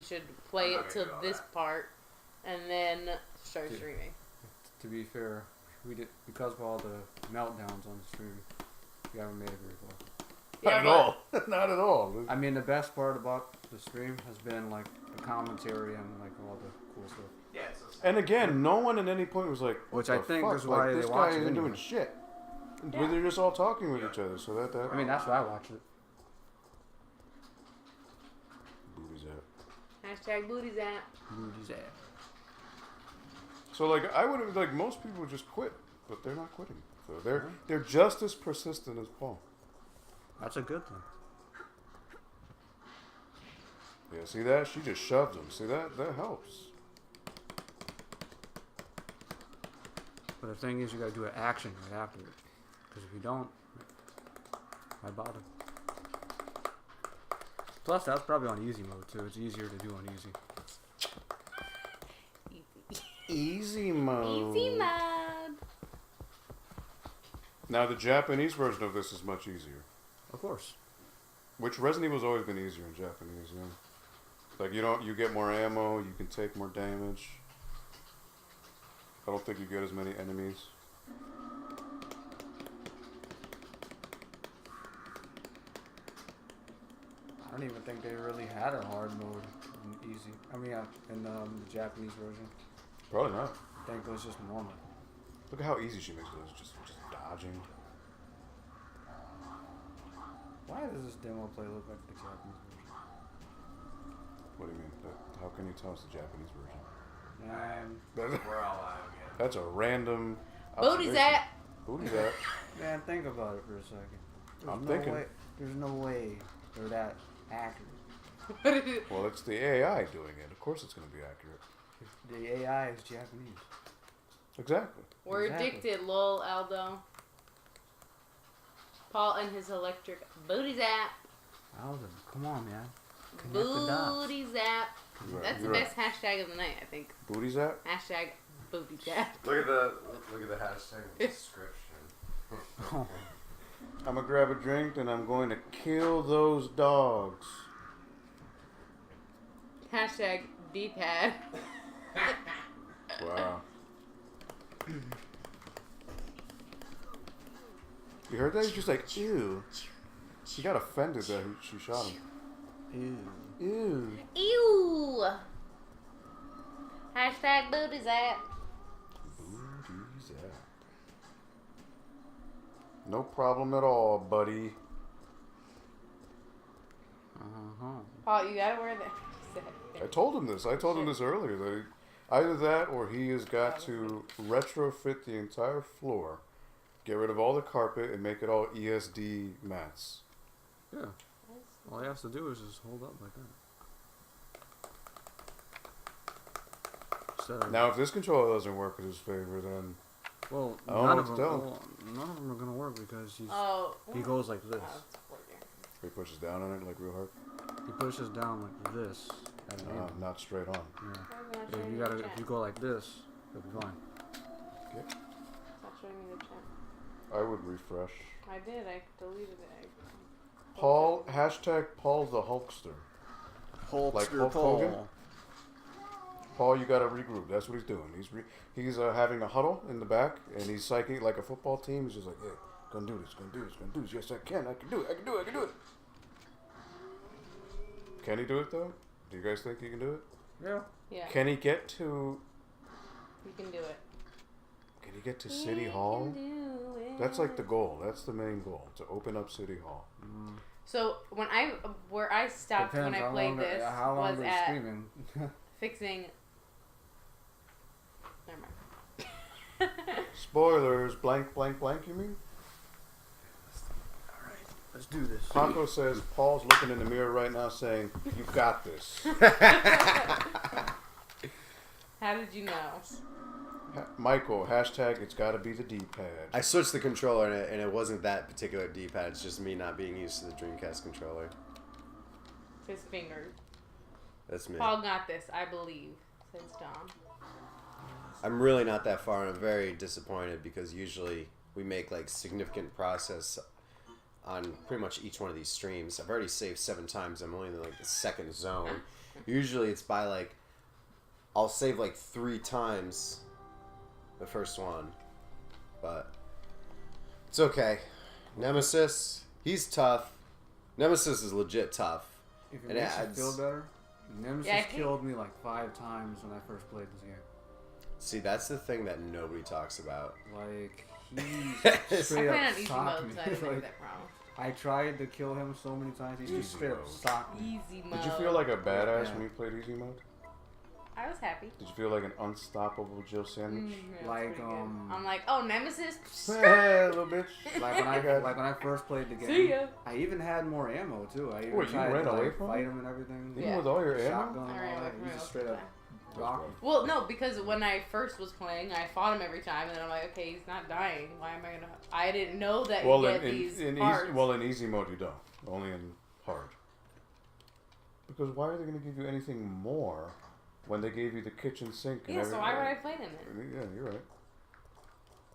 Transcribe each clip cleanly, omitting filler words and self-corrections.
should play it to this part and then start streaming. To be fair, we did because of all the meltdowns on the stream. We haven't made it very far. Not at all. Not at all. I mean, the best part about the stream has been like the commentary and like all the cool stuff. Yeah. And again, no one at any point was like, which I think is why this they guy watch it isn't anyway. doing shit. Yeah. They're just all talking with each other. So that. I mean, that's why I watch it. Booties out. Hashtag booties app. Booties app. So like, I would have like most people would just quit, but they're not quitting. So they're just as persistent as Paul. That's a good thing. Yeah, see that? She just shoved him. See that? That helps. But the thing is, you gotta do an action right after it. Because if you don't, why bother? Plus, that's probably on easy mode too. It's easier to do on easy. Easy mode. Easy mode. Now the Japanese version of this is much easier. Of course. Which Resident Evil's always been easier in Japanese, yeah. Like you get more ammo, you can take more damage. I don't think you get as many enemies. I don't even think they really had a hard mode in easy. I mean, in the Japanese version. Probably not. I think it was just normal. Look at how easy she makes those, just dodging. Why does this demo play look like the Japanese version? What do you mean? How can you tell it's the Japanese version? We're all out again. That's a random. Booties app. Booties app. Man, think about it for a second. I'm thinking. There's no way they're that accurate. Well, it's the AI doing it. Of course, it's going to be accurate. The AI is Japanese. Exactly. We're addicted, lol, Aldo. Paul and his electric booties app. Aldo, come on, man. Connect the dots. Booties app. You're That's the best hashtag of the night, I think. Booties app. Hashtag booties app. Look at the hashtag in the description. I'm gonna grab a drink and I'm going to kill those dogs. Hashtag D-pad. Wow. You heard that? He's just like, ew. He got offended that she shot him. Ew. Ew. Ew. Hashtag booties app. Booties app. No problem at all, buddy. Paul, you gotta wear that. I told him this. I told him this earlier. That either that or he has got to retrofit the entire floor, get rid of all the carpet, and make it all ESD mats. Yeah. All he has to do is just hold up like that. Now, if this controller doesn't work in his favor, then well, I don't know what to tell him. None of them are gonna work because he goes like this. He pushes down on it like real hard. He pushes down like this. Not straight on. Yeah. If you go like this, it'll be fine. Okay. Stop showing me the chat. I would refresh. I did. I deleted it. Paul, hashtag Paul the Hulkster. Like Hulk Hogan? Paul, you gotta regroup. That's what he's doing. He's having a huddle in the back, and he's psyching like a football team. He's just like, yeah, gonna do this. Yes, I can do it. Can he do it, though? Do you guys think he can do it? Yeah. Can he get to... You can do it. Can he get to City Hall? That's like the goal. That's the main goal, to open up City Hall. So where I stopped when I played this was at streaming. fixing. Never mind. Spoilers, blank, blank, blank, you mean? Alright, let's do this. Paco says Paul's looking in the mirror right now saying, you got this. How did you know? Michael, hashtag it's gotta be the D-pad. I switched the controller and it wasn't that particular D-pad. It's just me not being used to the Dreamcast controller. His fingers. That's me. Paul got this, I believe, says Dom. I'm really not that far, and I'm very disappointed because usually we make like significant process on pretty much each one of these streams. I've already saved 7 times. I'm only in like the second zone, Usually it's by like, I'll save like 3 times the first one. But it's okay. Nemesis, he's tough. Nemesis is legit tough. If it makes you feel better, Nemesis killed me like 5 times when I first played this game. See, that's the thing that nobody talks about. Like, he straight up socked me. I tried to kill him so many times, he just straight up socked me. Easy mode. Did you feel like a badass when you played easy mode? I was happy. Did you feel like an unstoppable Jill sandwich? Yeah, I'm like, oh, Nemesis. Hey, little bitch. Like when I first played the game. See ya. I even had more ammo too. I even Wait, tried you ran to away from fight him and everything. Even with all your ammo? Shotgun and all that. He just straight up rocked me. Well, no, because when I first was playing, I fought him every time, and then I'm like, okay, he's not dying. Why am I gonna? I didn't know that you get these parts. In easy mode you don't. Only in hard. Because why are they gonna give you anything more? When they gave you the kitchen sink and everything. So why would I play them then? Yeah, you're right.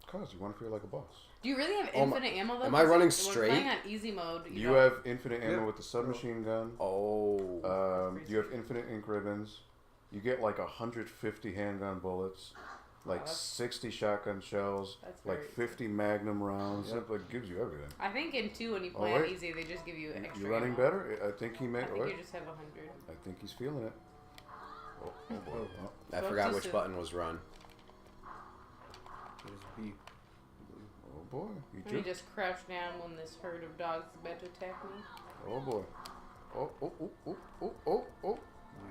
Because you want to feel like a boss. Do you really have infinite ammo though? Am I running straight? When playing on easy mode, you have infinite ammo with the submachine gun. Oh. You have infinite ink ribbons. You get like 150 handgun bullets, like 60 shotgun shells, like 50 magnum rounds. It like gives you everything. I think in 2 when you play on easy, they just give you extra. You're running ammo. better. I think he made. I think you just have 100. I think he's feeling it. Oh boy. I forgot which button was run. Just B. Oh boy. You just crouch down when this herd of dogs is about to attack me. Oh boy. Oh.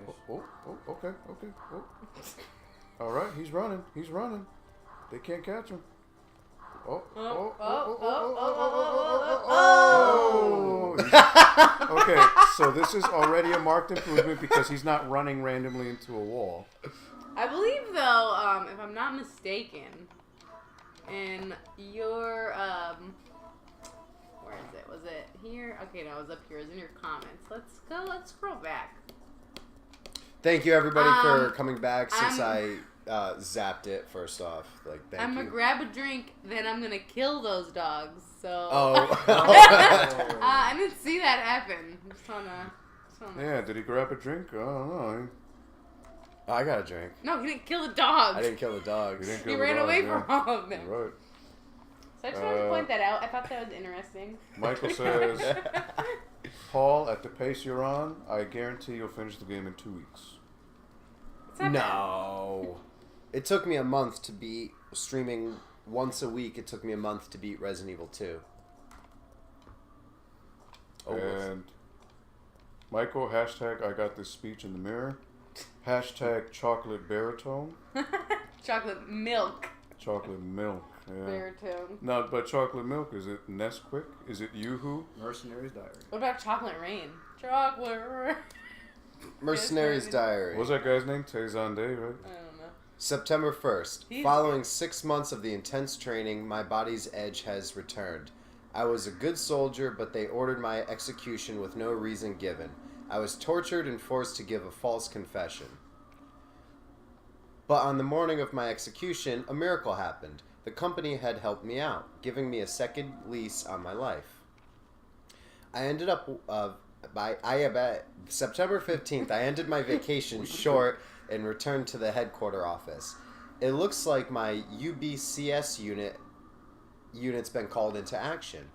Nice. Oh, okay. Oh. Alright, he's running. They can't catch him. Okay, so this is already a marked improvement because he's not running randomly into a wall. I believe, though, if I'm not mistaken, in your, where is it? Was it here? Okay, no, it was up here. It was in your comments. Let's scroll back. Thank you, everybody, for coming back since I zapped it, first off. Like, thank you. I'm going to grab a drink, then I'm going to kill those dogs, so... Oh. I didn't see that happen. Just wanna... Yeah, did he grab a drink? I don't know. I got a drink. No, he didn't kill the dogs. I didn't kill the dogs. He ran away from all of them. Right. So I just wanted to point that out. I thought that was interesting. Michael says, Paul, at the pace you're on, I guarantee you'll finish the game in 2 weeks. No. It took me a month to beat streaming once a week. It took me a month to beat Resident Evil 2. And Michael, hashtag I got this speech in the mirror. Hashtag chocolate baritone. Chocolate milk. Chocolate milk. Yeah. Baritone. No, but chocolate milk, is it Nesquik? Is it Yoo-Hoo? Mercenary's Diary. What about Chocolate Rain? Chocolate Rain. Mercenary's Diary. What was that guy's name? Tezan Day, right? I don't know. September 1st. Following 6 months of the intense training, my body's edge has returned. I was a good soldier, but they ordered my execution with no reason given. I was tortured and forced to give a false confession. But on the morning of my execution, a miracle happened. The company had helped me out, giving me a second lease on my life. I ended up by September 15th. I ended my vacation short and returned to the headquarter office. It looks like my UBCS unit's been called into action.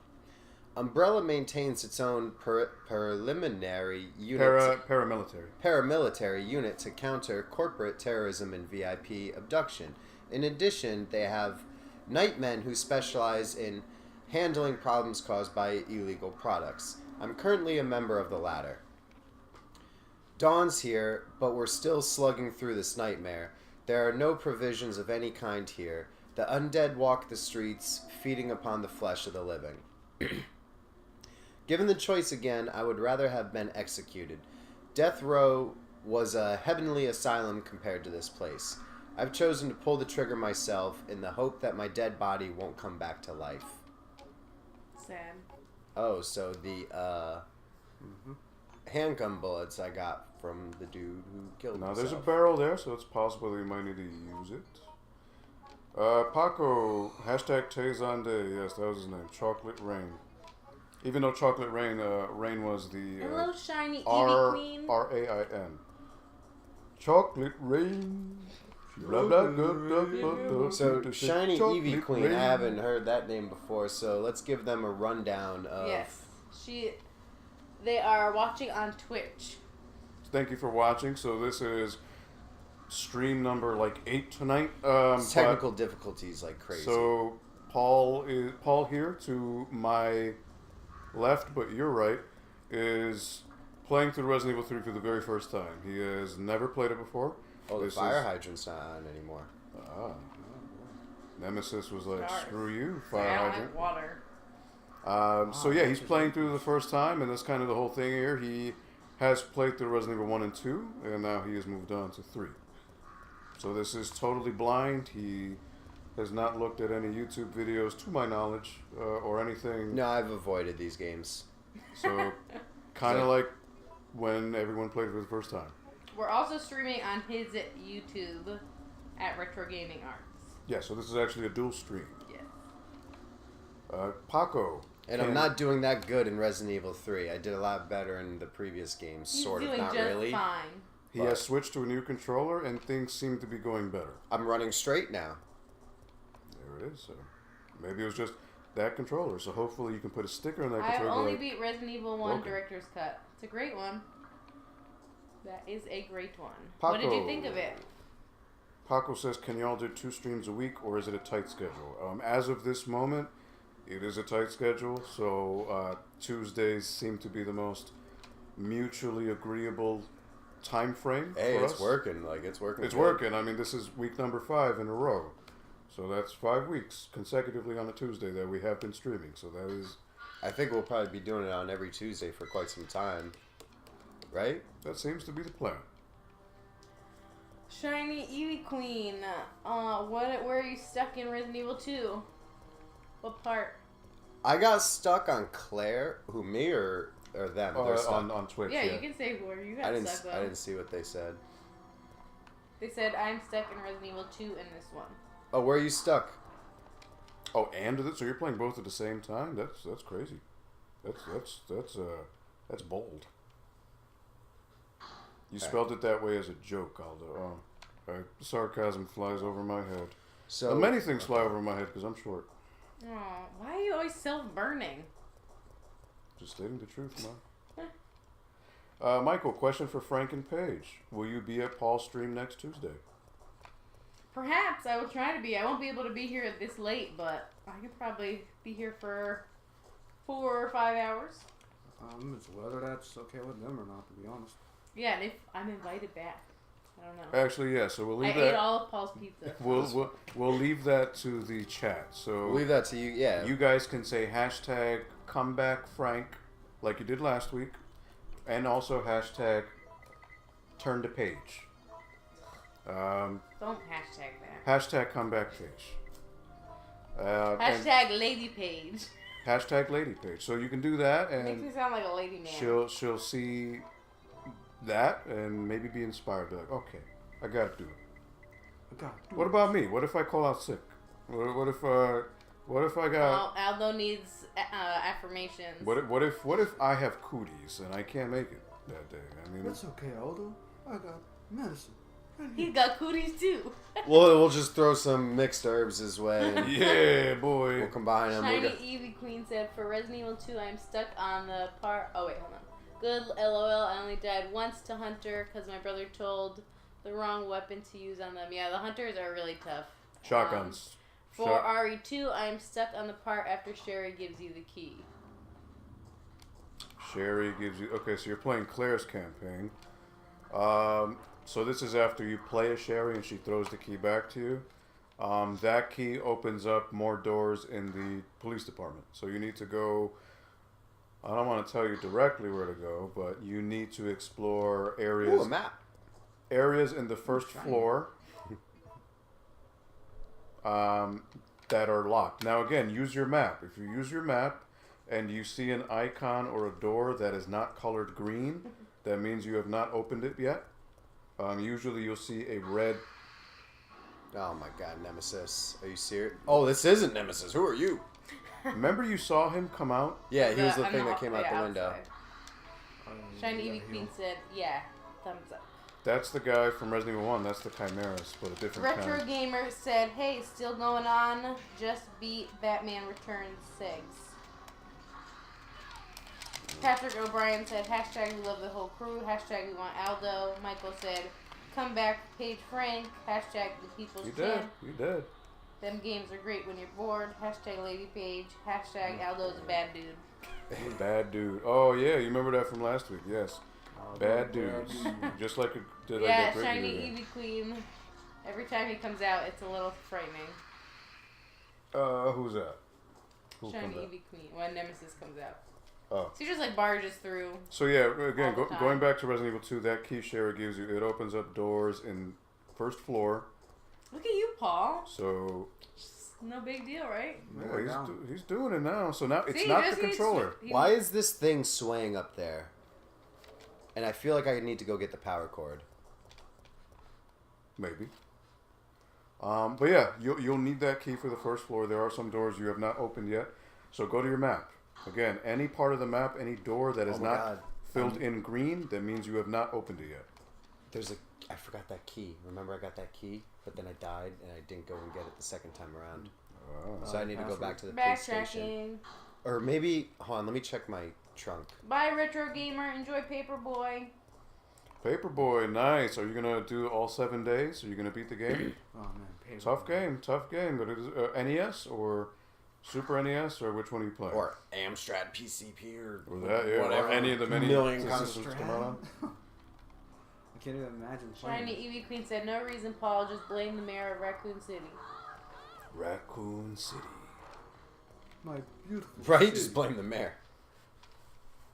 Umbrella maintains its own preliminary unit, paramilitary unit to counter corporate terrorism and VIP abduction. In addition, they have nightmen who specialize in handling problems caused by illegal products. I'm currently a member of the latter. Dawn's here, but we're still slugging through this nightmare. There are no provisions of any kind here. The undead walk the streets, feeding upon the flesh of the living. Given the choice again, I would rather have been executed. Death Row was a heavenly asylum compared to this place. I've chosen to pull the trigger myself in the hope that my dead body won't come back to life. Sad. Oh, so the handgun bullets I got from the dude who killed himself. Now there's a barrel there, so it's possible that you might need to use it. Paco, hashtag Tezan Day. Yes, that was his name. Chocolate Rain. Even though Chocolate Rain, Rain was the Hello, shiny Eevee Queen. R-A-I-N. chocolate rain. Blah, blah, blah, blah, blah, blah. So, Shiny Chocolate Eevee Queen, rain. I haven't heard that name before, so let's give them a rundown of... Yes. They are watching on Twitch. Thank you for watching. So this is stream number like 8 tonight. Technical difficulties like crazy. So Paul here to my left, but you're right, is playing through Resident Evil 3 for the very first time. He has never played it before. Oh, the fire hydrant's not on anymore. Nemesis was like, Stars. screw you, fire I don't hydrant. like water. So yeah, he's playing through the first time, and that's kind of the whole thing here. He has played through Resident Evil 1 and 2, and now he has moved on to 3. So this is totally blind. He has not looked at any YouTube videos, to my knowledge, or anything. No, I've avoided these games. So kind of like when everyone played for the first time. We're also streaming on his YouTube at Retro Gaming Arts. Yeah, so this is actually a dual stream. Yes. Paco. And I'm not doing that good in Resident Evil 3. I did a lot better in the previous games, He's sort of, doing not just really. fine. He has switched to a new controller, and things seem to be going better. I'm running straight now. There it is. So maybe it was just that controller. So hopefully you can put a sticker on that I've controller. only beat Resident Evil 1 Okay. Director's Cut. It's a great one. That is a great one. Paco. What did you think of it? Paco says, can y'all do 2 streams a week, or is it a tight schedule? As of this moment, it is a tight schedule. So Tuesdays seem to be the most mutually agreeable time frame Hey, for it's us. working. Like, it's working. It's good. working. I mean, this is week number 5 in a row. So that's 5 weeks consecutively on a Tuesday that we have been streaming. So that is... I think we'll probably be doing it on every Tuesday for quite some time. Right? That seems to be the plan. Shiny Eevee Queen. Where are you stuck in Resident Evil 2? What part? I got stuck on Claire, who me or them? They're stuck. On Twitch, Yeah, you can say where you got stuck though. I didn't see what they said. They said I'm stuck in Resident Evil 2 in this one. Oh, where are you stuck? Oh, and so you're playing both at the same time? That's crazy. That's bold. You spelled it that way as a joke, Aldo. Sarcasm flies over my head. So many things fly over my head because I'm short. Oh, why are you always self-burning? Just stating the truth, man. Michael, question for Frank and Paige. Will you be at Paul's stream next Tuesday? Perhaps. I will try to be. I won't be able to be here this late, but I could probably be here for 4 or 5 hours. It's whether that's okay with them or not, to be honest. Yeah, and if I'm invited back. I don't know. Actually, yeah. So we'll leave I that. ate all of Paul's pizza. We'll leave that to the chat. So We'll leave that to you. Yeah. you guys can say hashtag comeback Frank like you did last week, and also hashtag turn to Paige. Don't hashtag that. Hashtag comeback Paige. Hashtag Lady Paige. Hashtag Lady Paige. So you can do that, Makes me and sound like a lady man. she'll see that and maybe be inspired. Be like, okay, I gotta do it. What about me? What if I call out sick? What if I got? Well, Aldo needs affirmations. What if I have cooties and I can't make it that day? I mean, That's okay, Aldo. I got medicine. He's got cooties too. We'll just throw some mixed herbs his way. And yeah, boy. we'll combine them. Shiny Eevee Queen said, for Resident Evil 2, I am stuck on the part... Oh, wait, hold on. Good, LOL, I only died once to Hunter because my brother told the wrong weapon to use on them. Yeah, the Hunters are really tough. Shotguns. For RE2, I am stuck on the part after Sherry gives you the key. Sherry gives you... Okay, so you're playing Claire's campaign. So this is after you play as Sherry and she throws the key back to you. That key opens up more doors in the police department. So you need to go... I don't want to tell you directly where to go, but you need to explore areas... Ooh, a map. Areas in the first floor that are locked. Now again, use your map. If you use your map and you see an icon or a door that is not colored green, that means you have not opened it yet. Usually you'll see a red... Oh my god, Nemesis. Are you serious? Oh, this isn't Nemesis. Who are you? Remember you saw him come out? Yeah, he was the I'm thing not- that came out yeah, the window. outside. Shiny Eevee Queen said, yeah, thumbs up. That's the guy from Resident Evil 1. That's the Chimeras, but a different Retro kind. Gamer said, hey, still going on. Just beat Batman Returns 6. Patrick O'Brien said, hashtag we love the whole crew. Hashtag we want Aldo. Michael said, come back, Paige Frank. Hashtag the people's champ. You did. Them games are great when you're bored. Hashtag Lady Paige. Hashtag Aldo's a bad dude. Bad dude. Oh, yeah. You remember that from last week. Yes. Bad dudes. Just like yeah, Shiny Eevee Queen. Every time he comes out, it's a little frightening. Who's that? Shiny Eevee Queen. When Nemesis comes out. Oh. So he just like barges through. So yeah, again, going back to Resident Evil 2, that key share it gives you, it opens up doors in first floor. Look at you, Paul. So. No big deal, right? Yeah, he's doing it now. So now it's not the controller. Why is this thing swaying up there? And I feel like I need to go get the power cord. Maybe. But yeah, you'll need that key for the first floor. There are some doors you have not opened yet. So go to your map. Again, any part of the map, any door that is not filled in green, that means you have not opened it yet. I forgot that key. Remember I got that key, but then I died and I didn't go and get it the second time around. So I need to go back to the police station. Or maybe, hold on, let me check my trunk. Bye, Retro Gamer. Enjoy Paperboy. Paperboy, nice. Are you going to do all 7 days? Are you going to beat the game? Oh, man. Tough game. But it is NES or Super NES, or which one are you playing? Or Amstrad PCP or that, yeah. whatever. Or any of the many systems come out on? I can't even imagine playing. Shiny Eevee Queen said, no reason, Paul. Just blame the mayor of Raccoon City. Raccoon City. My beautiful Right? city. Just blame the mayor.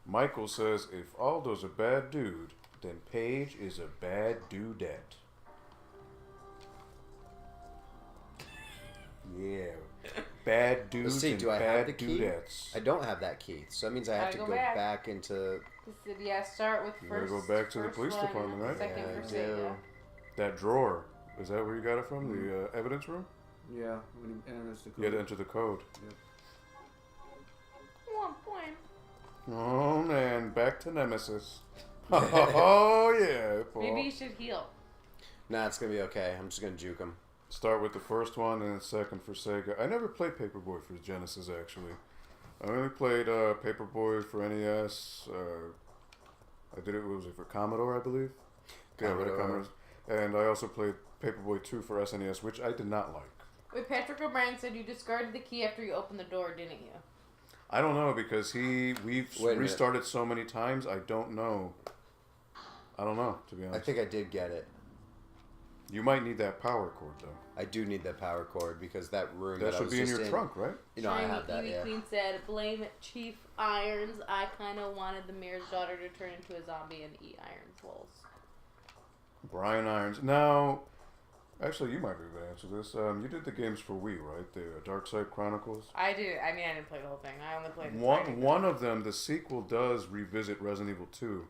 Michael says, if Aldo's a bad dude, then Paige is a bad dudette. Yeah. Bad dudes and do I bad have the key? dudettes. I don't have that key, so that means I have to go back into... He said, yeah, start with You first. gotta go back to the police one, department, right? Second Yeah, for I do. Sega. That drawer. Is that where you got it from? The evidence room? Yeah, when you enter the code. You had to enter the code. Yep. 1 point. Oh, man. Back to Nemesis. Oh, yeah. Paul. Maybe you should heal. Nah, it's gonna be okay. I'm just gonna juke him. Start with the first one and then second for Sega. I never played Paperboy for Genesis, actually. I only played Paperboy for NES. I did it, what was it, for Commodore, I believe? Commodore. Yeah, Commodore. And I also played Paperboy 2 for SNES, which I did not like. Wait, Patrick O'Brien said you discarded the key after you opened the door, didn't you? I don't know, because we've restarted so many times, I don't know. I don't know, to be honest. I think I did get it. You might need that power cord, though. I do need that power cord because that room That I should was be in just your trunk, right? You know, I have that, Evie yeah. Queen said, blame Chief Irons. I kind of wanted the mayor's daughter to turn into a zombie and eat Irons' walls. Brian Irons. Now, actually, you might be able to answer this. You did the games for Wii, right? The Dark Side Chronicles. I do. I mean, I didn't play the whole thing. I only played the One of them, the sequel, does revisit Resident Evil 2.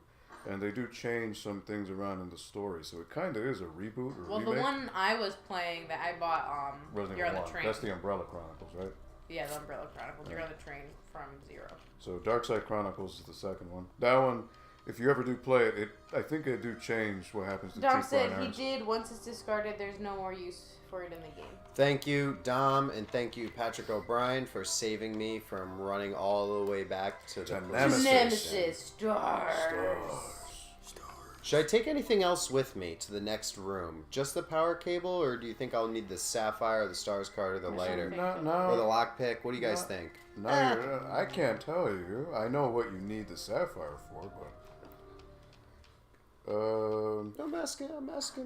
And they do change some things around in the story, so it kind of is a reboot or remake. the one I was playing that I bought, Resident you're on Evil the 1. train. That's the Umbrella Chronicles, right? Yeah, the Umbrella Chronicles. You're on the train from Zero. So Dark Side Chronicles is the second one. That one, if you ever do play it, I think it do change what happens to Dom Chief said Brian he Irons. did. Once it's discarded, there's no more use for it in the game. Thank you, Dom, and thank you, Patrick O'Brien, for saving me from running all the way back to the Nemesis stars. Should I take anything else with me to the next room? Just the power cable, or do you think I'll need the sapphire, the stars card, or the lighter? No. Or the lockpick? What do you guys think? No, I can't tell you. I know what you need the sapphire for, but I'm asking.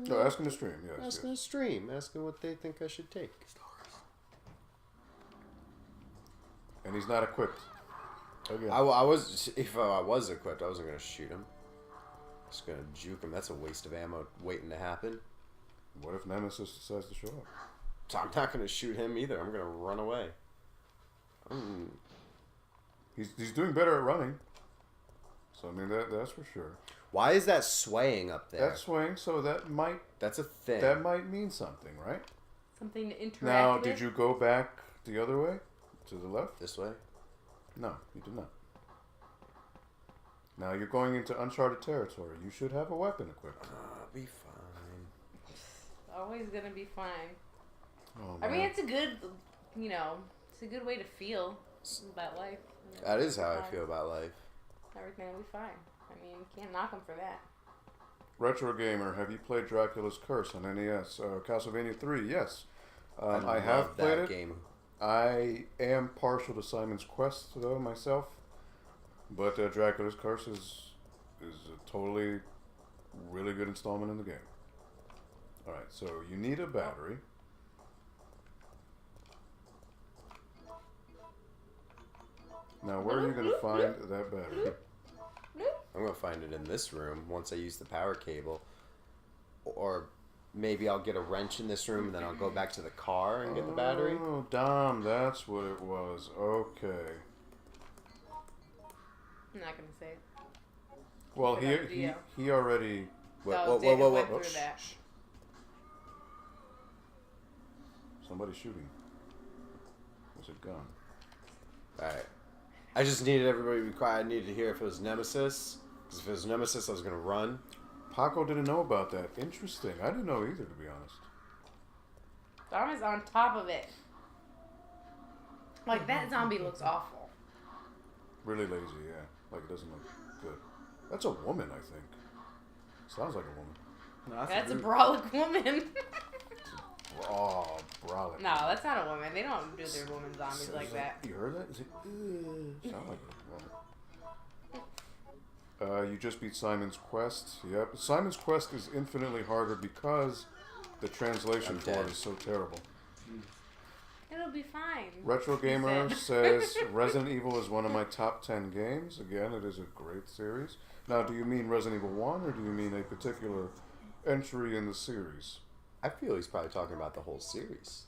no, asking the stream. Yes, Asking yes. the stream. Asking what they think I should take. And he's not equipped. Again. I was. If I was equipped, I wasn't gonna shoot him. Just gonna juke him. That's a waste of ammo waiting to happen. What if Nemesis decides to show up? So I'm not gonna shoot him either. I'm gonna run away. He's doing better at running. So I mean that's for sure. Why is that swaying up there? That swing, so That's a thing. that might mean something, right? Something to interact Now, with. did you go back the other way, to the left? This way? No, you did not. Now you're going into uncharted territory. You should have a weapon equipped. It'll be fine. Always gonna be fine. Oh, I mean, man. it's a good, it's a good way to feel about life. That is how I feel about life. Everything will be fine. I mean, you can't knock them for that. Retro Gamer, have you played Dracula's Curse on NES? Castlevania 3, yes. I love have played that it. game. I am partial to Simon's Quest, though, myself. But Dracula's Curse is a totally really good installment in the game. Alright, so you need a battery. Now, where are you going to find that battery? I'm going to find it in this room once I use the power cable. Or maybe I'll get a wrench in this room and then I'll go back to the car and get the battery. Oh, Dom, that's what it was. Okay. I'm not gonna say it. Well, Put out the video. he already... Went through that. Somebody's shooting. Was it gun? Alright. I just needed everybody to be quiet. I needed to hear if it was Nemesis. Because if it was Nemesis, I was going to run. Paco didn't know about that. Interesting. I didn't know either, to be honest. Dom is on top of it. Like, that zombie looks awful. Really lazy, yeah. Like, it doesn't look good. That's a woman, I think. Sounds like a woman. No, That's a brolic woman. Oh, brolic. No, that's not a woman. They don't do their woman zombies like that. You heard that? Is it, sound like a woman. You just beat Simon's Quest. Yep. Simon's Quest is infinitely harder because the translation for it is so terrible. It'll be fine. Retro Gamer says Resident Evil is one of my top 10 games. Again, it is a great series. Now, do you mean Resident Evil 1 or do you mean a particular entry in the series? I feel he's probably talking about the whole series.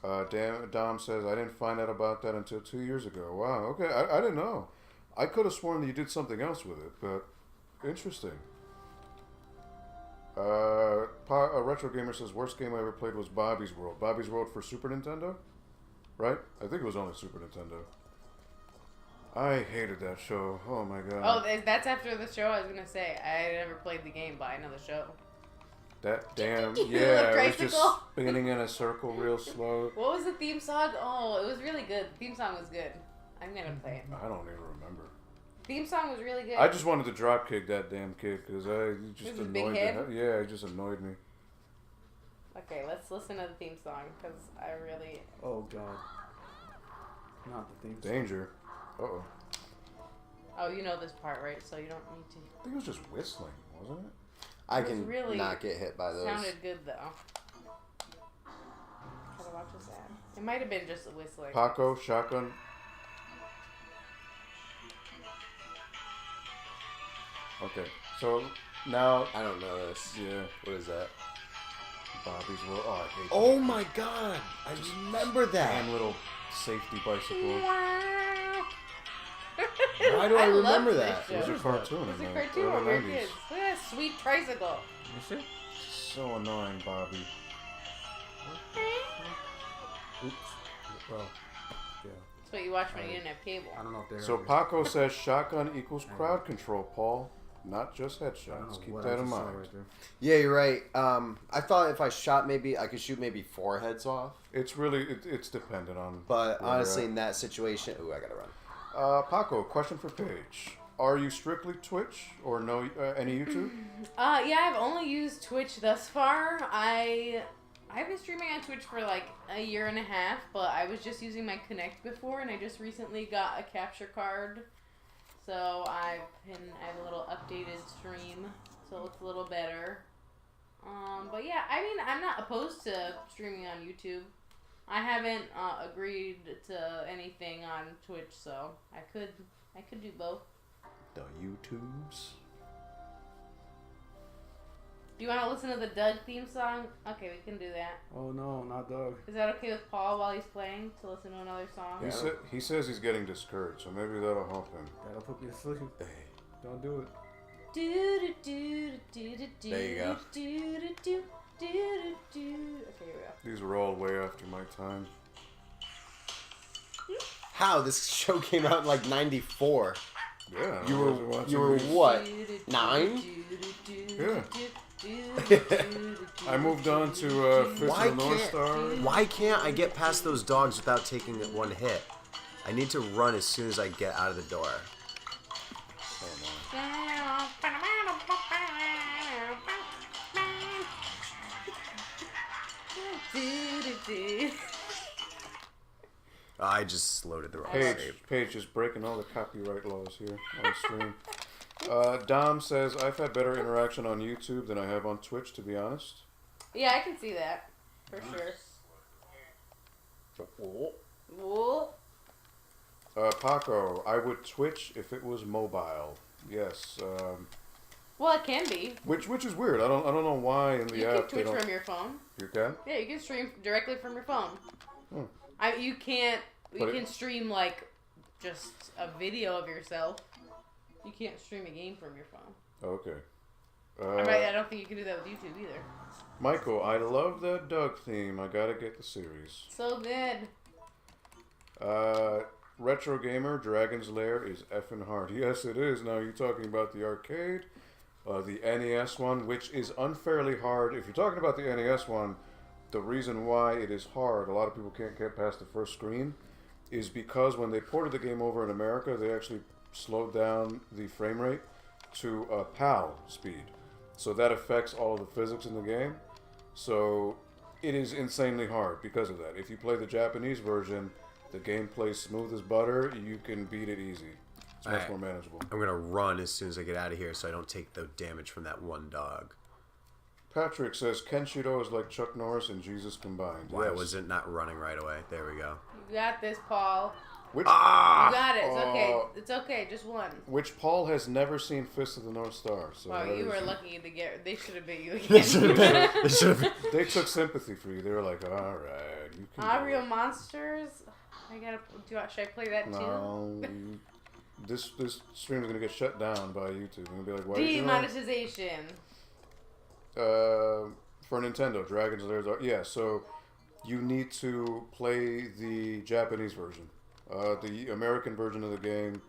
Dom says, I didn't find out about that until 2 years ago. Wow, okay, I didn't know. I could have sworn that you did something else with it, but interesting. Retro Gamer says, worst game I ever played was Bobby's World. Bobby's World for Super Nintendo? Right? I think it was only Super Nintendo. I hated that show. Oh my god. Oh, that's after the show. I was going to say, I never played the game, but I know the show. That damn, Little yeah, it was just tricycle. spinning in a circle real slow. What was the theme song? Oh, it was really good. The theme song was good. I'm going to play it. I don't even remember. Theme song was really good. I just wanted to drop kick that damn kid because he just Was it big annoyed head? me. Yeah, it just annoyed me. Okay, let's listen to the theme song because I really... Oh god. Not the theme song. Danger. Uh-oh. Oh, you know this part, right? So you don't need to... I think it was just whistling, wasn't it? I It was can really not get hit by those. Sounded good though. Gotta watch this ad. It might have been just a whistling. Paco, shotgun. Okay, so now, I don't know this. yeah, What is that? Bobby's World. Oh, I hate Oh that. my god! I remember that! Damn little safety bicycle. Why do I love remember this that? It was show. a cartoon It's in a the cartoon where early we're 90s. kids. Look at that sweet tricycle. You see? So annoying, Bobby. Oops. Well, yeah. That's what you watch when you didn't have cable. I don't know if they're... So Paco says shotgun equals crowd control, Paul. Not just I don't know headshots. Keep what that I in just saw mind. right there. Yeah, you're right. I thought if I shot, maybe I could shoot maybe 4 heads off. It's really, it's dependent on. But where honestly, you're in that situation, ooh, I gotta run. at. Paco, question for Paige. Are you strictly Twitch or no any YouTube? Yeah, I've only used Twitch thus far. I've been streaming on Twitch for like a year and a half, but I was just using my Connect before, and I just recently got a capture card. So I have a little updated stream, so it looks a little better. But yeah, I mean, I'm not opposed to streaming on YouTube. I haven't agreed to anything on Twitch, so I could do both. The YouTubes. Do you want to listen to the Doug theme song? Okay, we can do that. Oh no, not Doug. Is that okay with Paul while he's playing to listen to another song? He says he's getting discouraged, so maybe that'll help him. That'll put me to sleep. Hey. Don't do it. There you go. Okay, here we go. These are all way after my time. How? This show came out in like 94. Yeah. You were what? 9? Yeah. I moved on to Fist of the North Star. Why can't I get past those dogs without taking one hit? I need to run as soon as I get out of the door. I just loaded the wrong save. Paige is breaking all the copyright laws here on stream. Dom says, I've had better interaction on YouTube than I have on Twitch, to be honest. Yeah, I can see that. For sure. Whoa. Paco, I would Twitch if it was mobile. Yes. Well, it can be. Which is weird. I don't know why in the app You can Twitch from your phone. You can? Yeah, you can stream directly from your phone. Hmm. You can stream like just a video of yourself. You can't stream a game from your phone. Okay. I don't think you can do that with YouTube either. Michael, I love that Doug theme. I gotta get the series. So good. Retro Gamer, Dragon's Lair is effing hard. Yes, it is. Now, you're talking about the arcade, the NES one, which is unfairly hard. If you're talking about the NES one, the reason why it is hard, a lot of people can't get past the first screen, is because when they ported the game over in America, they actually slowed down the frame rate to PAL speed. So that affects all of the physics in the game. So it is insanely hard because of that. If you play the Japanese version, the game plays smooth as butter. You can beat it easy. It's much more manageable. I'm going to run as soon as I get out of here so I don't take the damage from that one dog. Patrick says, Kenshiro is like Chuck Norris and Jesus combined. Why was it not running right away? There we go. You got this, Paul. You got it. It's okay. It's okay. Just one. Which Paul has never seen Fist of the North Star. So wow, you were lucky to get. They should have been you again. They took sympathy for you. They were like, all right, you can. Real monsters. Should I play that too? No. This stream is gonna get shut down by YouTube. They're gonna be like, why? Demonetization. For Nintendo, Dragon's Lair. Yeah, so you need to play the Japanese version. The American version of the game,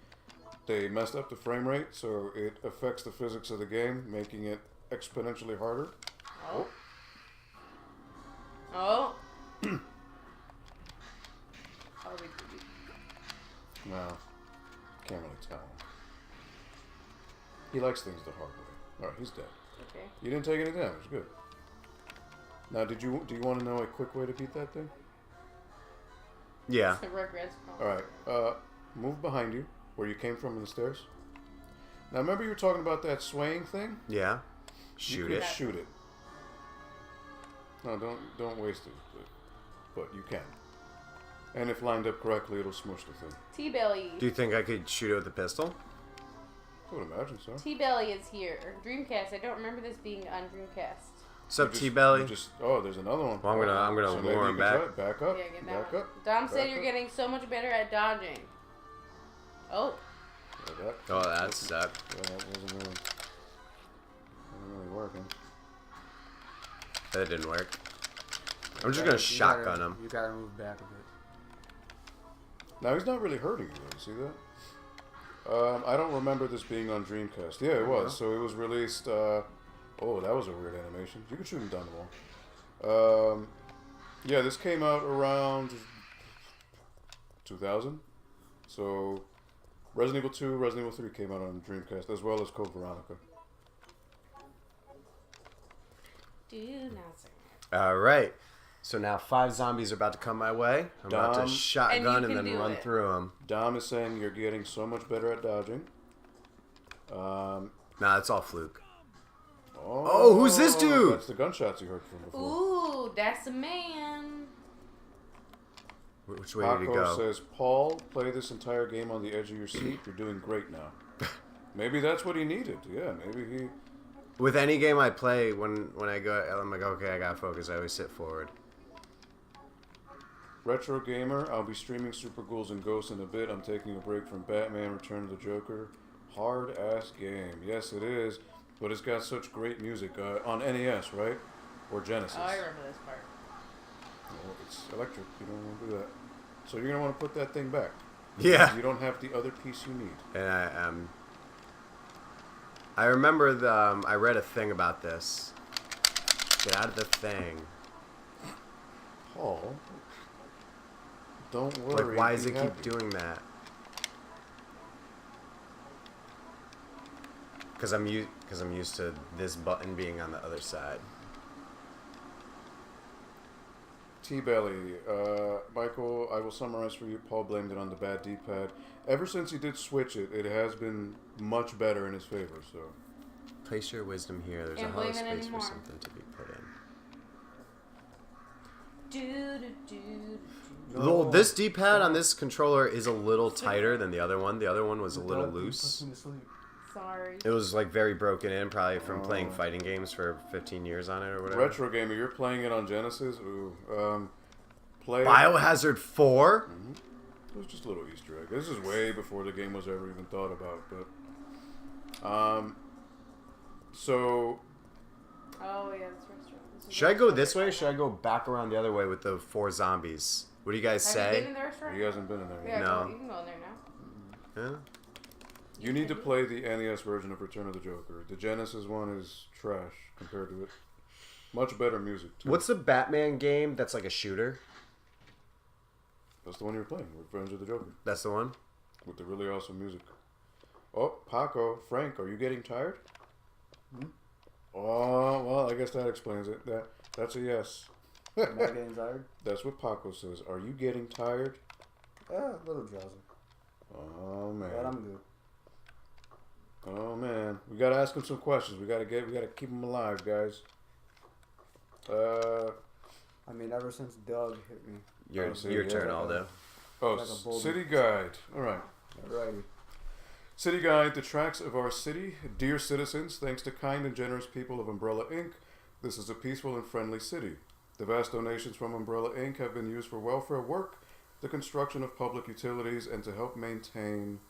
they messed up the frame rate, so it affects the physics of the game, making it exponentially harder. Oh. No, can't really tell. He likes things the hard way. Alright, he's dead. Okay. You didn't take any damage. Good. Now, do you want to know a quick way to beat that thing? Yeah. Alright, move behind you, where you came from in the stairs. Now, remember you were talking about that swaying thing? Yeah. Shoot it. Shoot it. No, don't waste it. But you can. And if lined up correctly, it'll smush the thing. T-Belly. Do you think I could shoot it with a pistol? I would imagine so. T-Belly is here. Dreamcast. I don't remember this being on Dreamcast. What's up, T-Belly? There's another one. Well, I'm gonna lure him back. Back up. Yeah, get back down. up. Dom said you're getting so much better at dodging. Oh. Yeah, that sucked. Yeah, that wasn't really working. That didn't work. I'm just gonna shotgun him. You gotta move back a bit. Now he's not really hurting you though. You see that? I don't remember this being on Dreamcast. Yeah, it was. So it was released. Oh, that was a weird animation. You can shoot him down the wall. Yeah, this came out around 2000. So Resident Evil 2, Resident Evil 3 came out on Dreamcast, as well as Code Veronica. All right. So now 5 zombies are about to come my way. I'm about to shotgun and then run through them. Dom is saying you're getting so much better at dodging. Nah, it's all fluke. Oh, who's this dude? That's the gunshots you heard from before. Ooh, that's a man. Which way did he go? Paco says, Paul, play this entire game on the edge of your seat. You're doing great now. Maybe that's what he needed. Yeah, maybe he... With any game I play, when I go, I'm like, okay, I gotta focus. I always sit forward. Retro Gamer, I'll be streaming Super Ghouls and Ghosts in a bit. I'm taking a break from Batman, Return of the Joker. Hard-ass game. Yes, it is. But it's got such great music. On NES, right? Or Genesis. Oh, I remember this part. Oh, it's electric. You don't want to do that. So you're going to want to put that thing back. Yeah. You don't have the other piece you need. And I remember I read a thing about this. Get out of the thing. Paul, don't worry. Like, why does be it happy. keep doing that? Because I'm used to this button being on the other side. T-Belly, Michael, I will summarize for you. Paul blamed it on the bad D-pad. Ever since he did switch it, it has been much better in his favor, so. Place your wisdom here. There's Can't a hollow blame it space anymore. for something to be put in. Well, this D-pad on this controller is a little tighter than the other one. The other one was a little loose. Sorry. It was like very broken in, probably from playing fighting games for 15 years on it or whatever. Retro Gamer, you're playing it on Genesis? Ooh. Play Biohazard 4? Mm-hmm. It was just a little Easter egg. This is way before the game was ever even thought about, but... So... Oh, yeah, this restaurant. Should I go this way or should I go back around the other way with the 4 zombies? What do you guys Have say? you been in the restaurant? He hasn't been in there yet. Yeah, No. you can go in there now. Yeah? You need to play the NES version of Return of the Joker. The Genesis one is trash compared to it. Much better music, too. What's the Batman game that's like a shooter? That's the one you were playing, Revenge of the Joker. That's the one? With the really awesome music. Oh, Paco, Frank, are you getting tired? Oh, well, I guess that explains it. That's a yes. Am I getting tired? That's what Paco says. Are you getting tired? A little drowsy. Oh, man. But I'm good. Oh, man. We gotta ask him some questions. We gotta keep him alive, guys. I mean, ever since Doug hit me. Your turn, Aldo. Oh, Like a boulder. City Guide. All right. Alrighty. City Guide, the tracks of our city. Dear citizens, thanks to kind and generous people of Umbrella Inc., this is a peaceful and friendly city. The vast donations from Umbrella Inc. have been used for welfare work, the construction of public utilities, and to help maintain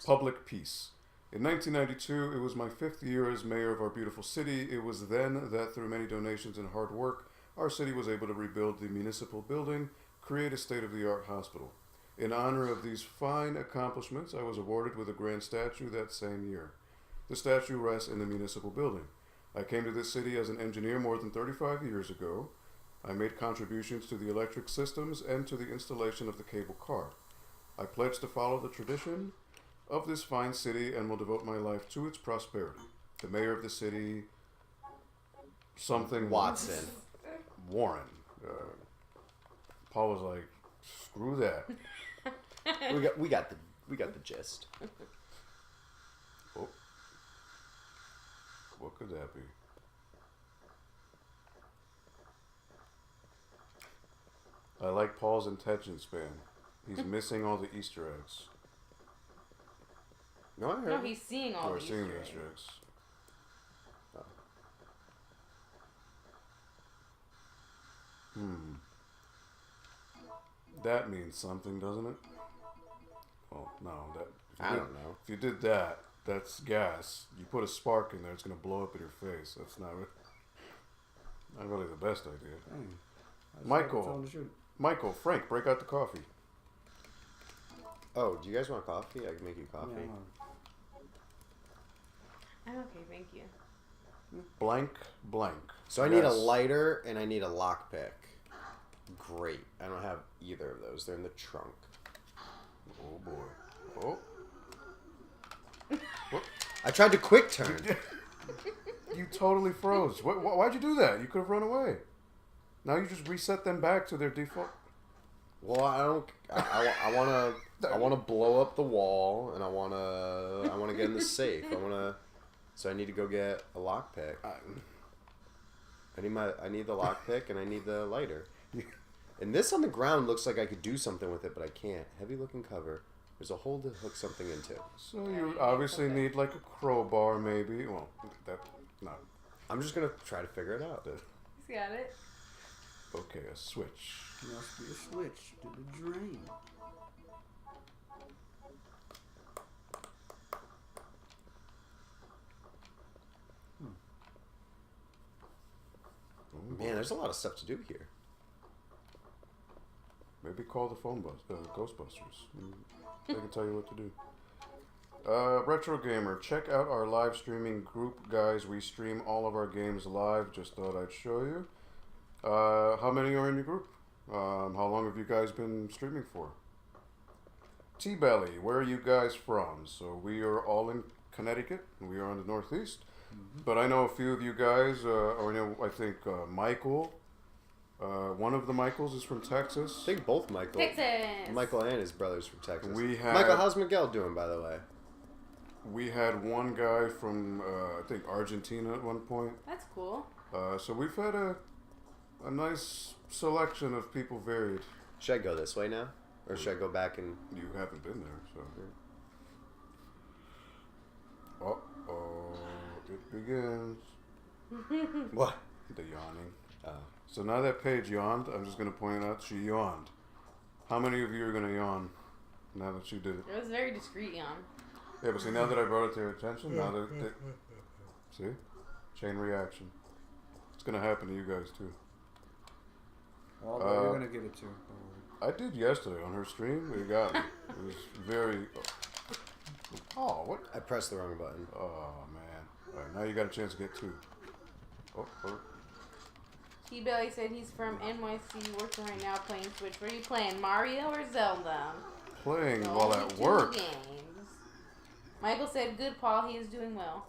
public peace. In 1992, it was my 5th year as mayor of our beautiful city. It was then that through many donations and hard work, our city was able to rebuild the municipal building, create a state-of-the-art hospital. In honor of these fine accomplishments, I was awarded with a grand statue that same year. The statue rests in the municipal building. I came to this city as an engineer more than 35 years ago. I made contributions to the electric systems and to the installation of the cable car. I pledge to follow the tradition of this fine city and will devote my life to its prosperity. The mayor of the city, something Watson. Warren. Paul was like, "Screw that." we got the gist. Oh. What could that be? I like Paul's attention span. He's missing all the Easter eggs. No, I heard. No, he's seeing all Or these. seeing the Easter eggs. That means something, doesn't it? Oh, no. I don't know. If you did that, that's gas. You put a spark in there, it's going to blow up in your face. That's not really the best idea. Dang. Michael, Frank, break out the coffee. Oh, do you guys want coffee? I can make you coffee. Yeah, I'm okay, thank you. Blank. So I need a Yes. lighter and I need a lockpick. Great. I don't have either of those. They're in the trunk. Oh, boy. Oh. I tried to quick turn. You totally froze. Why'd you do that? You could have run away. Now you just reset them back to their default. Well, I want to blow up the wall, and I want to get in the safe. So I need to go get a lockpick. I need the lockpick, and I need the lighter. And this on the ground looks like I could do something with it, but I can't. Heavy looking cover. There's a hole to hook something into. So you obviously need like a crowbar, maybe. Well, no. I'm just gonna try to figure it out. He's got it. Okay, a switch. Must be a switch to the drain. Man, there's a lot of stuff to do here. Maybe call the Ghostbusters. They can tell you what to do. Retro Gamer, check out our live streaming group, guys. We stream all of our games live. Just thought I'd show you. How many are in your group? How long have you guys been streaming for? T-Belly, where are you guys from? So we are all in Connecticut. We are on the Northeast. But I know a few of you guys, I think Michael, one of the Michaels is from Texas. I think both Michael. Texas. Michael and his brother's from Texas. Michael, how's Miguel doing, by the way? We had one guy from, I think, Argentina at one point. That's cool. So we've had a nice selection of people varied. Should I go this way now? Or should I go back and... You haven't been there, so... Uh-oh. It begins. What? The yawning. Oh. So now that Paige yawned, I'm just going to point out she yawned. How many of you are going to yawn now that she did it? It was a very discreet yawn. Yeah, but see, now that I brought it to your attention, now that... See? Chain reaction. It's going to happen to you guys, too. Well, you're going to get it, too. I did yesterday on her stream. It got me. It was very... Oh, what? I pressed the wrong button. Oh, man. All right, now you got a chance to get two. Oh. T-Belly said he's from NYC, working right now, playing Switch. What are you playing, Mario or Zelda? Playing while at work. Games. Michael said, good, Paul. He is doing well.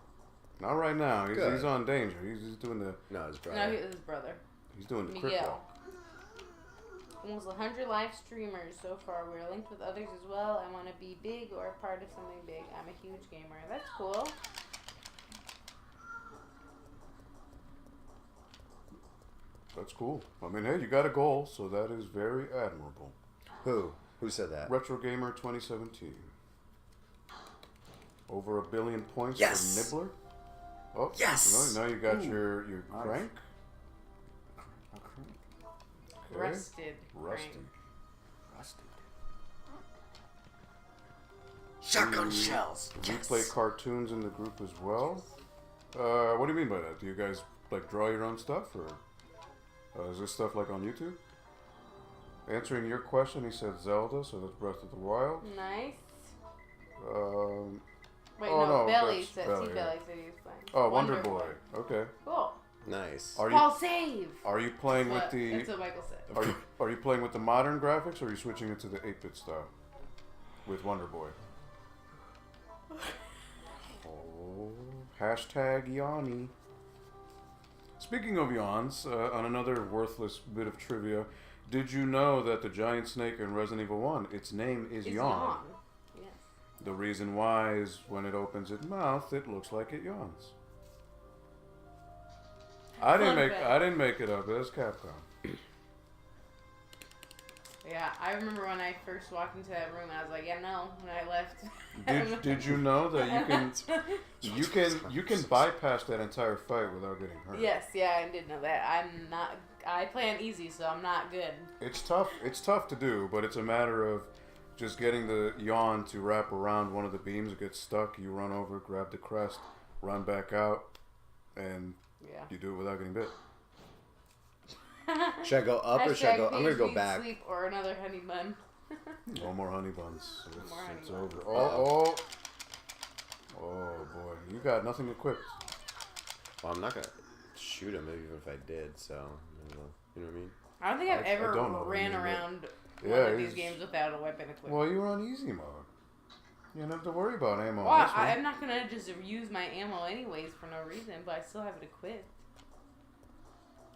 Not right now. He's on danger. He's doing the... No, his brother. No, his brother. He's doing the crip walk. Almost 100 live streamers so far. We're linked with others as well. I want to be big or a part of something big. I'm a huge gamer. That's cool. That's cool. I mean, hey, you got a goal, so that is very admirable. Who? Who said that? Retro Gamer 2017. Over 1 billion points Yes! for Nibbler. Oh, yes! Now you got your crank. Okay. Rusted. Shotgun shells. We play cartoons in the group as well. What do you mean by that? Do you guys like draw your own stuff, or is this stuff like on YouTube? Answering your question, he said Zelda, so that's Breath of the Wild. Nice. Wait, no, Belly that's said Belly, T-Belly said he was playing. Oh, Wonder Boy. Okay. Cool. Nice. Paul, save! Are you playing with the? That's what Michael said. Are you playing with the modern graphics, or are you switching it to the 8-bit style with Wonder Boy? Oh, hashtag Yanni. Speaking of yawns, on another worthless bit of trivia, did you know that the giant snake in Resident Evil 1, its name is Yawn? Yes. The reason why is when it opens its mouth, it looks like it yawns. I didn't make it up. That's Capcom. Yeah, I remember when I first walked into that room, I was like, yeah, no. When I left. Did you know that you can bypass that entire fight without getting hurt? Yes, yeah, I did know that. I play on easy, so I'm not good. It's tough. It's tough to do, but it's a matter of just getting the yawn to wrap around one of the beams. It gets stuck. You run over, grab the crest, run back out, and you do it without getting bit. Should I go up or should I go? I'm gonna go back. Sleep or another honey bun. No more honey buns. It's over. Buns. Oh boy, you got nothing equipped. Well, I'm not gonna shoot him even if I did. So you know what I mean. I don't think I've ever ran around one of these games without a weapon equipped. Well, you were on easy mode. You don't have to worry about ammo. Well, I'm not gonna just use my ammo anyways for no reason, but I still have it equipped.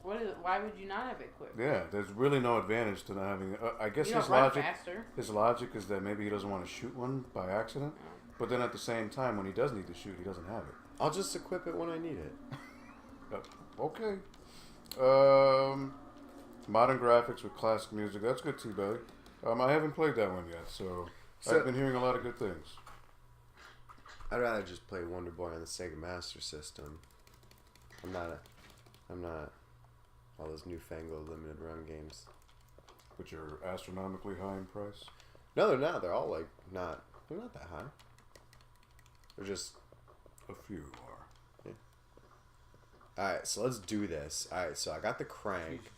Why would you not have it equipped? Yeah, there's really no advantage to not having it. I guess you his run logic. Faster. His logic is that maybe he doesn't want to shoot one by accident, but then at the same time, when he does need to shoot, he doesn't have it. I'll just equip it when I need it. Okay. Modern graphics with classic music. That's good, T-Belly. I haven't played that one yet, so I've been hearing a lot of good things. I'd rather just play Wonder Boy on the Sega Master System. I'm not all those newfangled limited run games. Which are astronomically high in price? No, they're not. They're all like they're not that high. They're just a few are. Yeah. Alright, so let's do this. Alright, so I got the crank.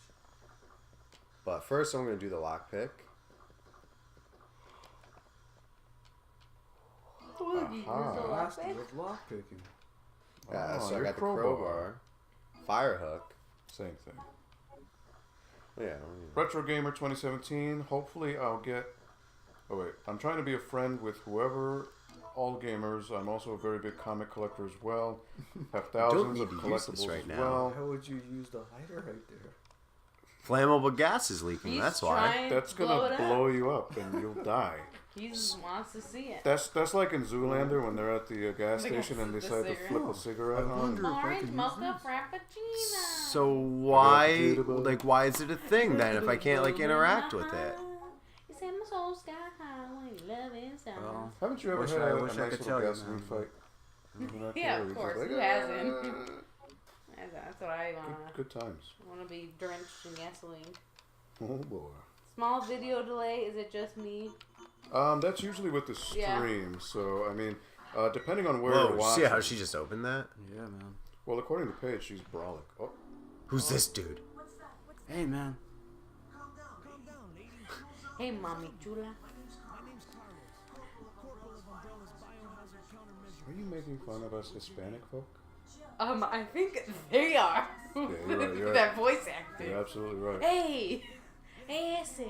But first I'm gonna do the lockpick. you use a Last lockpick? was lockpicking. Yeah, so I your got the crowbar. Fire hook. Same thing. Yeah. Retro Gamer 2017. Hopefully I'll get... Oh wait, I'm trying to be a friend with whoever, all gamers. I'm also a very big comic collector as well. Have thousands of collectibles right as now. well. Why would you use the lighter right there? Flammable gas is leaking. He's That's why. trying That's to blow gonna it blow up. you up and you'll die. He just wants to see it. That's like in Zoolander when they're at the gas They station and they the decide to cigarette. flip a cigarette I on. wonder if I Orange can use mocha this. frappuccino. So why, like, why is it a thing then if I can't like interact with it? You say my soul sky high when you love is down. Well, Haven't you ever Wish had I- a wish I nice could little tell you, gasoline man. fight? Remember that Yeah, kid? of He's just course. like, Who hasn't? "Ah." That's what I wanna. Good times. Wanna be drenched in gasoline. Oh boy. Small video delay. Is it just me? That's usually with the Yeah. stream. So I mean, depending on where Whoa, you're watching. see how she just opened that? yeah, man. Well, according to Paige, she's brolic. Oh, Who's this dude? Hey, man. Hey, mommy chula. are you making fun of us Hispanic folk? I think they are. Yeah, you're right, you're right. That voice acting. You're absolutely right. Hey, hey, ese.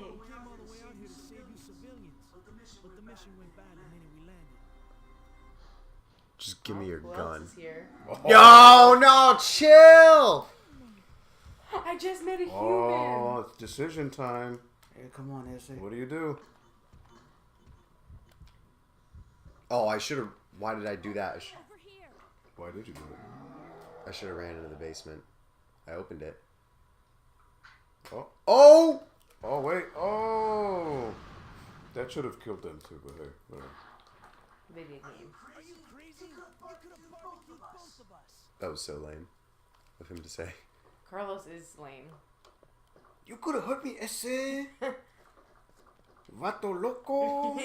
Just give me your Who gun. else is here? Yo, no, chill. I just met a human. Oh, it's decision time. Hey, come on, Essay. What do you do? Oh, I should have. Why did I do that? Why did you do it? I should have ran into the basement. I opened it. Oh, Oh! oh wait. Oh, that should have killed them too. But hey, whatever. Video game. That was so lame of him to say. Carlos is lame. You could have hurt me, ese. Vato loco.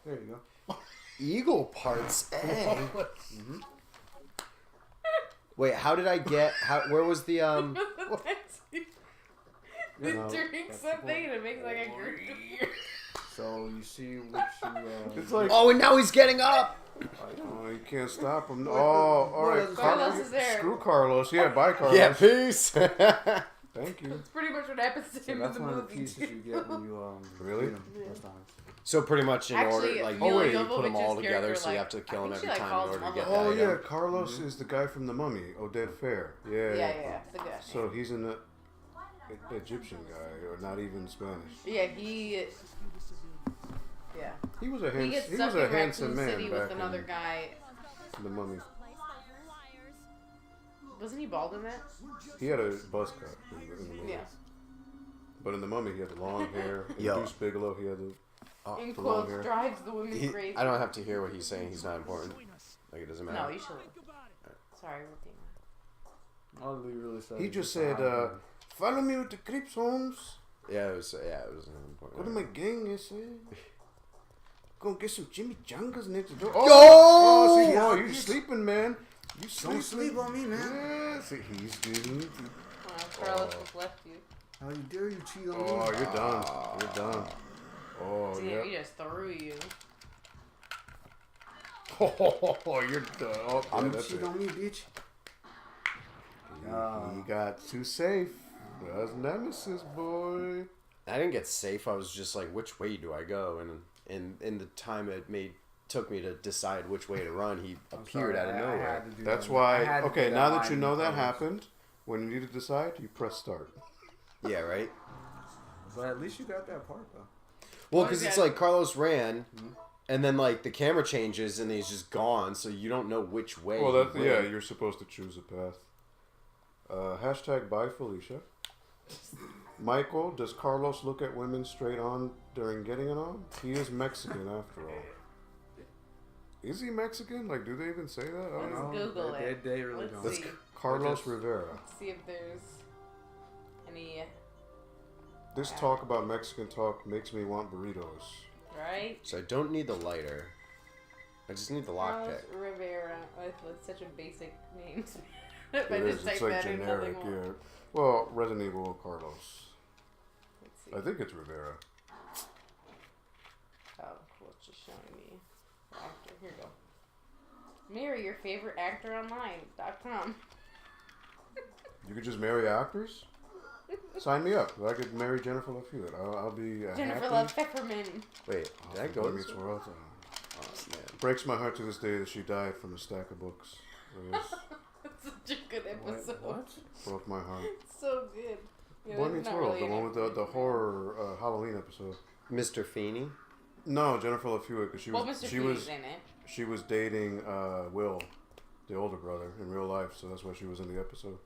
There you go. Eagle parts, eh? Wait, how did I get? Where was the They No, drink something and it makes like a group. So you see which you. It's like, Oh, and now he's getting up. oh, you can't stop him. Oh, all right. Carlos is there. Screw Carlos. Yeah, bye, Carlos. Yeah, peace. Thank you. That's pretty much what happens to So him in that's the one of the movie. pieces you get when you Really? beat 'em first time. So pretty much in Actually, order, like Mila wait, you put them all Jovovich's together, character, so you like, have to kill I them think she, every like, time calls in order to him get up. that Oh item. yeah, Carlos is the guy from The Mummy, Oded Fair. Yeah. Yeah, the guy. So he's an Egyptian guy, or not even Spanish. Yeah, he. Yeah. He was a He handsome, gets he stuck was a in handsome Raccoon man City back with another in guy. The Mummy. Wasn't he bald in that? He had a buzz cut in the movie. Yeah. But in The Mummy, he had the long hair. In Yo. Deuce Bigelow, he had the. In the long quotes, hair. drives the women crazy. I don't have to hear what he's saying. He's not important. Like it doesn't matter. No, you should. Sorry, repeat. All he really said. He is just a said, high guy. "Follow me with the Crips, Holmes. Yeah, it was important. Go to my gang, I say. Go get some Jimmy Jungas next door. Oh! See, oh, you sleeping, man? You sleeping? Don't sleep on me, man. Yeah, see, he's getting. Carlos just left you. How you dare you cheat on me? Oh, you're done. You're done. Oh, See, yeah. he just threw you. Oh, you're done. Oh, yeah, You that's cheat it. on me, bitch. He got too safe. That's Nemesis, boy. I didn't get safe. I was just like, which way do I go? And in the time took me to decide which way to run, he appeared out of nowhere. That's why. Okay, now that you know that happened, when you need to decide, you press start. Yeah, right. But at least you got that part though. Well, Well, because it's yeah. like Carlos ran, and then like the camera changes, and he's just gone, so you don't know which way. Well, he that's, yeah, went. you're supposed to choose a path. Hashtag bye Felicia. Michael, does Carlos look at women straight on during getting it on? He is Mexican after all. Is he Mexican? Like, do they even say that? I don't know. Let's Google it. They really Let's don't. see. Carlos Rivera. Let's see if there's any. This talk about Mexican talk makes me want burritos. Right? So I don't need the lighter. I just need the Carlos lockpick. Rivera. That's such a basic name. If I It just is. type It's like that in, generic, nothing will. yeah. Well, Resident Evil Carlos. Let's see. I think it's Rivera. Oh, showing me actor. Here you go. Marry your favorite actor online.com. You could just marry actors? Sign me up. I could marry Jennifer Love Hewitt. I'll be Jennifer happy. Love Peppermint. Wait, did I go Boy this Meets way? World. Oh, man. Breaks my heart to this day that she died from a stack of books. It was, That's such a good episode. What? broke my heart. It's so good. Yeah, Boy that's Meets not World, really the an one with the horror Halloween episode. Mr. Feeney? No, Jennifer Love Hewitt, because Well, Mr. she Feeney's was in it. she was dating Will, the older brother, in real life, so that's why she was in the episode.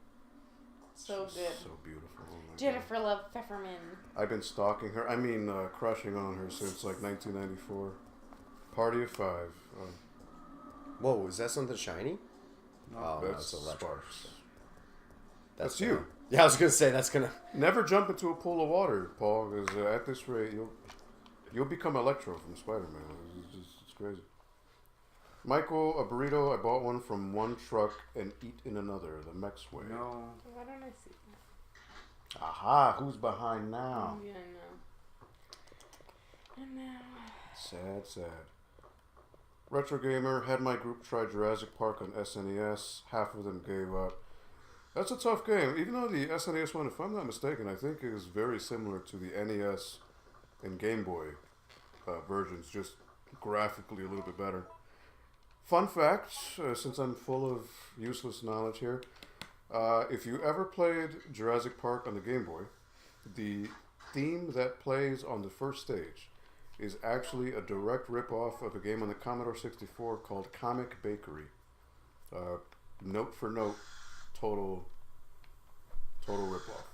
So She's good. so beautiful. Oh my Jennifer Love Peppermint. God. I've been stalking her. I mean, crushing on her since like 1994. Party of Five. Whoa, is that something shiny? No. Oh, no, That's it's electric. Sparks. That's you. gonna- Yeah, I was gonna say that's gonna. Never jump into a pool of water, Paul, because at this rate you'll become Electro from Spider-Man. It's crazy. Michael, a burrito. I bought one from one truck and eat in another. The Mex way. No. Why don't I see that? Aha! Who's behind now? Yeah, I know. Sad. Retro Gamer had my group try Jurassic Park on SNES. Half of them gave up. That's a tough game. Even though the SNES one, if I'm not mistaken, I think is very similar to the NES and Game Boy versions, just graphically a little bit better. Fun fact, since I'm full of useless knowledge here, if you ever played Jurassic Park on the Game Boy, the theme that plays on the first stage is actually a direct rip-off of a game on the Commodore 64 called Comic Bakery. Note for note, total rip-off.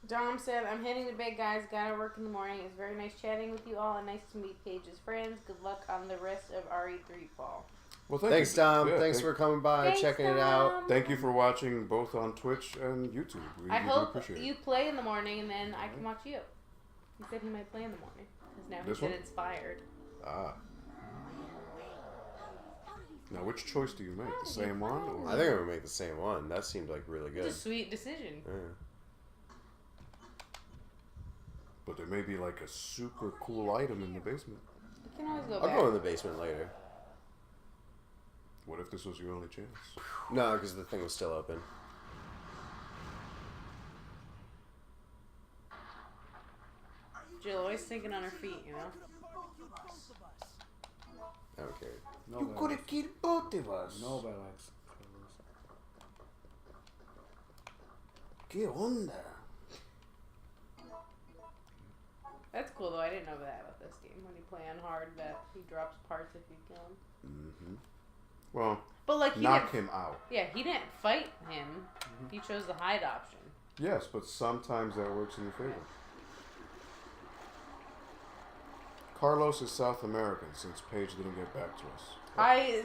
Dom said, I'm heading to bed, guys. Gotta work in the morning. It's very nice chatting with you all and nice to meet Paige's friends. Good luck on the rest of RE3, Paul. Well, Thanks, you. Dom. Yeah, Thanks for coming by, Thanks, checking it Dom. out. Thank you for watching both on Twitch and YouTube. We I do hope appreciate you it. play in the morning and then I can watch you. He said he might play in the morning. Because now This he's been one? inspired. Ah. Now, which choice do you make? The same one? Or? I think I'm gonna make the same one. That seemed like really good. It's a sweet decision. Yeah. But there may be like a super cool item in the basement. You can always go I'll back. go in the basement later. What if this was your only chance? No, because the thing was still open. Jill always thinking on her feet, you know? I don't care. Nobody likes. killed both of us. Nobody likes. ¿Qué onda? That's cool though. I didn't know that about this game. When you play on hard, that he drops parts if you kill him. Mm-hmm. Well, But like he knock didn't. him out. Yeah, he didn't fight him. He chose the hide option. Yes, but sometimes that works in your favor. Carlos is South American since Paige didn't get back to us. I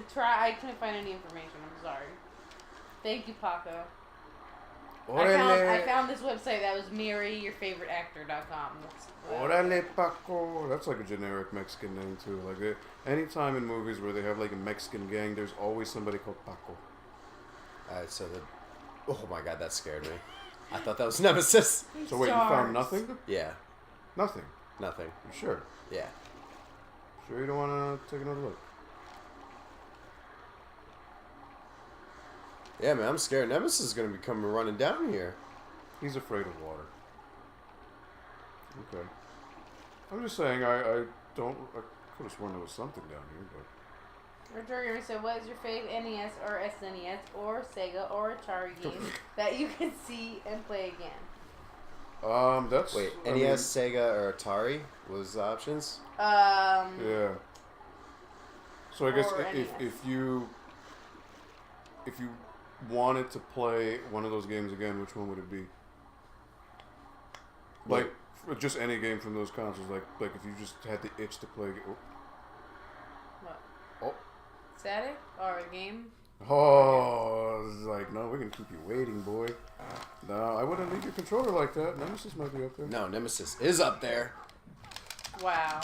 couldn't find any information. I'm sorry. Thank you, Paco. I found this website that was marryyourfavoriteactor.com. Orale Paco. That's like a generic Mexican name too. Like anytime in movies where they have like a Mexican gang, there's always somebody called Paco. Alright, so the. Oh my god, that scared me. I thought that was Nemesis. So wait, you found nothing? Yeah, Nothing. nothing. You sure? Yeah. Sure you don't want to take another look? Yeah, man, I'm scared. Nemesis is gonna be coming running down here. He's afraid of water. Okay. I'm just saying, I could have sworn there was something down here, but... Richard said, what is your favorite NES or SNES or Sega or Atari game that you can see and play again? That's... Wait, I NES, Sega, or Atari was the options? Yeah. So I guess Or if you wanted to play one of those games again, which one would it be? Like just any game from those consoles. Like if you just had the itch to play. What? Oh. Static or a game? Oh, it's like no, we can keep you waiting, boy. No, I wouldn't leave your controller like that. Nemesis might be up there. No, Nemesis is up there. Wow.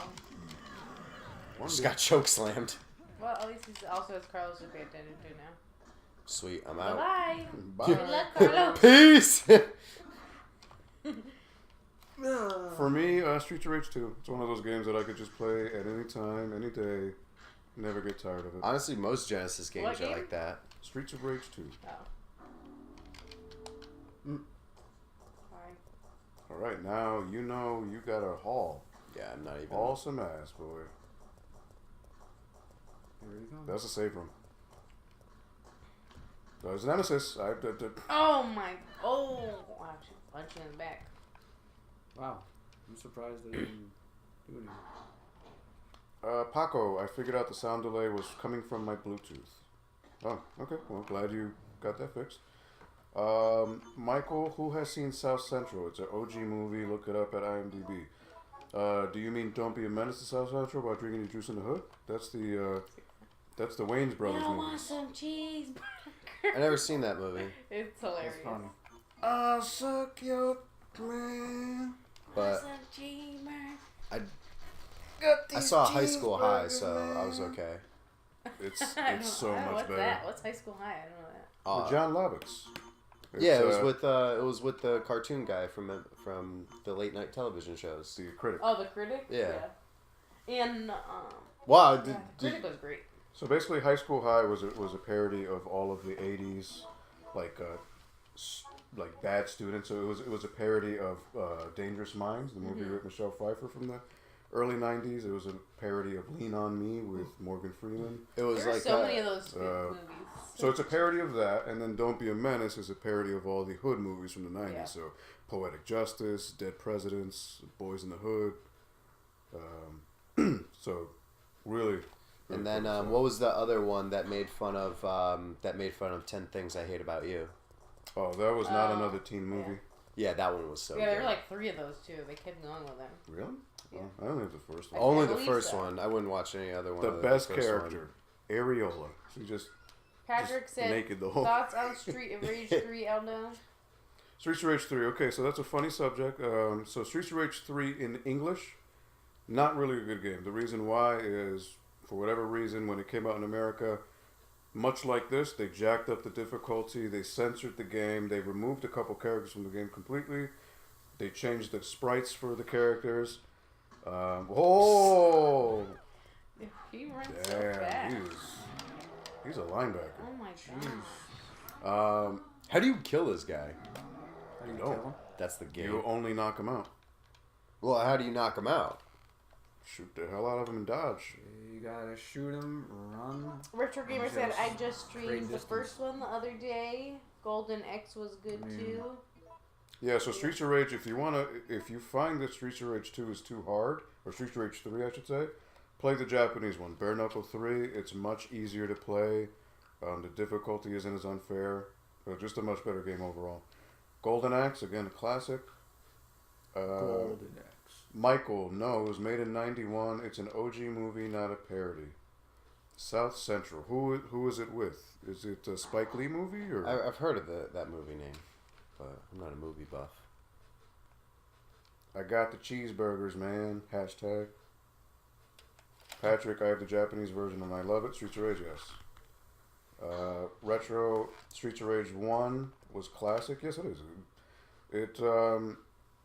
Just got choke slammed. Well, at least he also has Carlos to pay attention to now. Sweet, I'm out. Bye. Bye. Good luck, Carlos. Peace! For me, Streets of Rage 2. It's one of those games that I could just play at any time, any day. Never get tired of it. Honestly, most Genesis games are like that. Streets of Rage 2. Oh. All right, now you know you got a haul. Yeah, I'm not even. Haul some ass, boy. Here we go. That's a save room. There's Nemesis. Oh my! Oh, wow! She punched you in the back. Wow, I'm surprised they didn't do anything. Paco, I figured out the sound delay was coming from my Bluetooth. Oh, okay. Well, glad you got that fixed. Michael, who has seen South Central? It's an OG movie. Look it up at IMDb. Do you mean Don't Be a Menace to South Central while drinking your juice in the hood? That's the Wayans Brothers movie. I want some cheeseburger. I never seen that movie. It's hilarious. It's funny. I'll suck your man. But I I saw High School High, so I was okay. It's so much What's better. that? What's High School High? I don't know that. With John Lovitz. Yeah, it was with the cartoon guy from the late night television shows. The Critic. Oh, the Critic. Yeah. And Wow, the Critic was great. So basically, High School High was a parody of all of the '80s, like bad students. So it was a parody of Dangerous Minds, the movie with Michelle Pfeiffer from the early '90s. It was a parody of Lean on Me with Morgan Freeman. It was There were like so many of those movies. So it's a parody of that, and then Don't Be a Menace is a parody of all the hood movies from the '90s. Yeah. So Poetic Justice, Dead Presidents, Boys in the Hood. So really. And then what was the other one that made fun of 10 Things I Hate About You? Oh, that was not another teen movie. Yeah, that one was so Yeah, good. there were like 3 of those too. They kept going with them. Really? Yeah. Oh, I only have the first one. Only I the believe first so. one. I wouldn't watch any other one. The other best than the first character, Areola. She just Patrick said, naked the whole. thoughts on Street of Rage 3, Aldo? Streets of Rage 3. Okay, so that's a funny subject. So Streets of Rage 3 in English, not really a good game. The reason why is, for whatever reason, when it came out in America, much like this, they jacked up the difficulty. They censored the game. They removed a couple characters from the game completely. They changed the sprites for the characters. Oh! He runs so Damn, fast. he's a linebacker. Oh my god. How do you kill this guy? How do you don't. kill him? That's the game. You only knock him out. Well, how do you knock him out? Shoot the hell out of him and dodge. You gotta shoot him, run. Retro Gamer said, I just Great streamed the distance. first one the other day. Golden X was good too. Yeah, so Streets of Rage, if you find that Streets of Rage 2 is too hard, or Streets of Rage 3, I should say, play the Japanese one. Bare Knuckle 3, it's much easier to play. The difficulty isn't as unfair. Just a much better game overall. Golden Axe, again, a classic. Golden Axe. Michael, no, it was made in '91. It's an OG movie, not a parody. South Central, who is it with? Is it a Spike Lee movie? Or I've heard of that movie name, but I'm not a movie buff. I got the cheeseburgers, man. Hashtag. Patrick, I have the Japanese version and I love it. Streets of Rage, yes. Retro Streets of Rage 1 was classic. Yes, it is. It,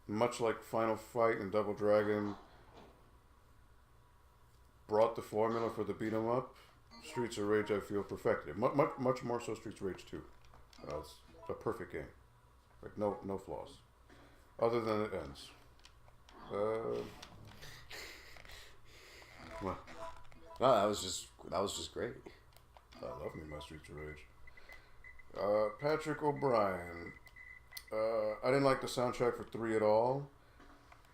much like Final Fight and Double Dragon, brought the formula for the beat 'em up. Streets of Rage, I feel, perfected it. Much more so Streets of Rage 2. It's a perfect game. Like, no flaws. Other than it ends. What? No, that was just great. I love me my Streets of Rage. Patrick O'Brien. I didn't like the soundtrack for 3 at all.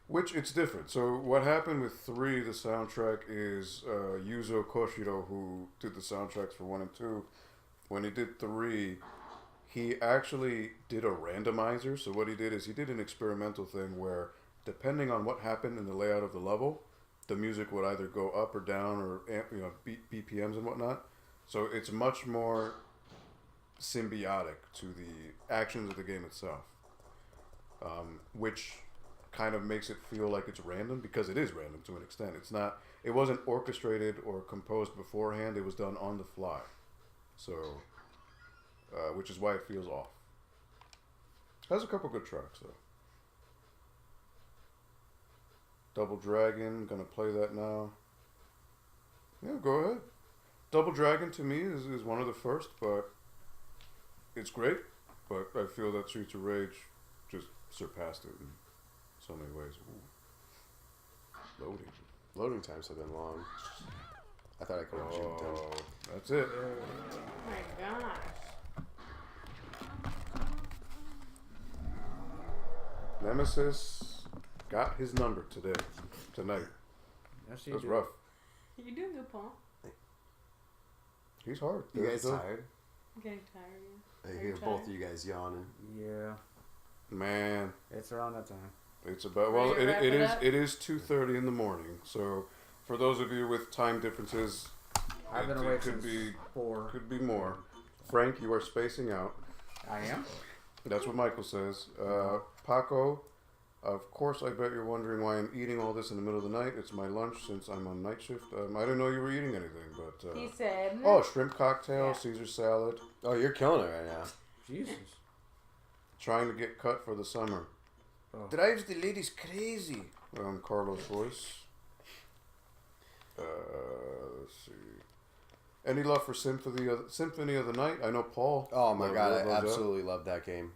Which, it's different. So, what happened with 3, the soundtrack, is Yuzo Koshiro, who did the soundtracks for 1 and 2. When he did 3, he actually did a randomizer. So, what he did is he did an experimental thing where, depending on what happened in the layout of the level, the music would either go up or down, or BPMs and whatnot. So it's much more symbiotic to the actions of the game itself, which kind of makes it feel like it's random, because it is random to an extent. It wasn't orchestrated or composed beforehand. It was done on the fly. So, which is why it feels off. Has a couple good tracks though. Double Dragon, gonna play that now. Yeah, go ahead. Double Dragon to me is one of the first, but it's great. But I feel that Streets of Rage just surpassed it in so many ways. Ooh. Loading. Loading times have been long. I thought I could have juked him. Oh, that's it. Oh my gosh. Nemesis got his number tonight. Yes, It was rough. You doing good, Paul? He's hard. You guys tired? I'm getting tired. I Are hear you both tired? of you guys yawning. Yeah, Man, it's around that time. it's about Ready to wrap it up? it is 2:30 in the morning. So for those of you with time differences, I've been it awake could since be 4. could be more. Frank, you are spacing out. I am? That's what Michael says. Paco, of course, I bet you're wondering why I'm eating all this in the middle of the night. It's my lunch since I'm on night shift. I didn't know you were eating anything, but He said. oh, shrimp cocktail, Yeah. Caesar salad. Oh, you're killing it right now. Jesus. Trying to get cut for the summer. Oh. Drives the ladies crazy. Carlos' voice. Let's see. Any love for Symphony of the Night? I know Paul. Oh my god, I loves that. absolutely love that game.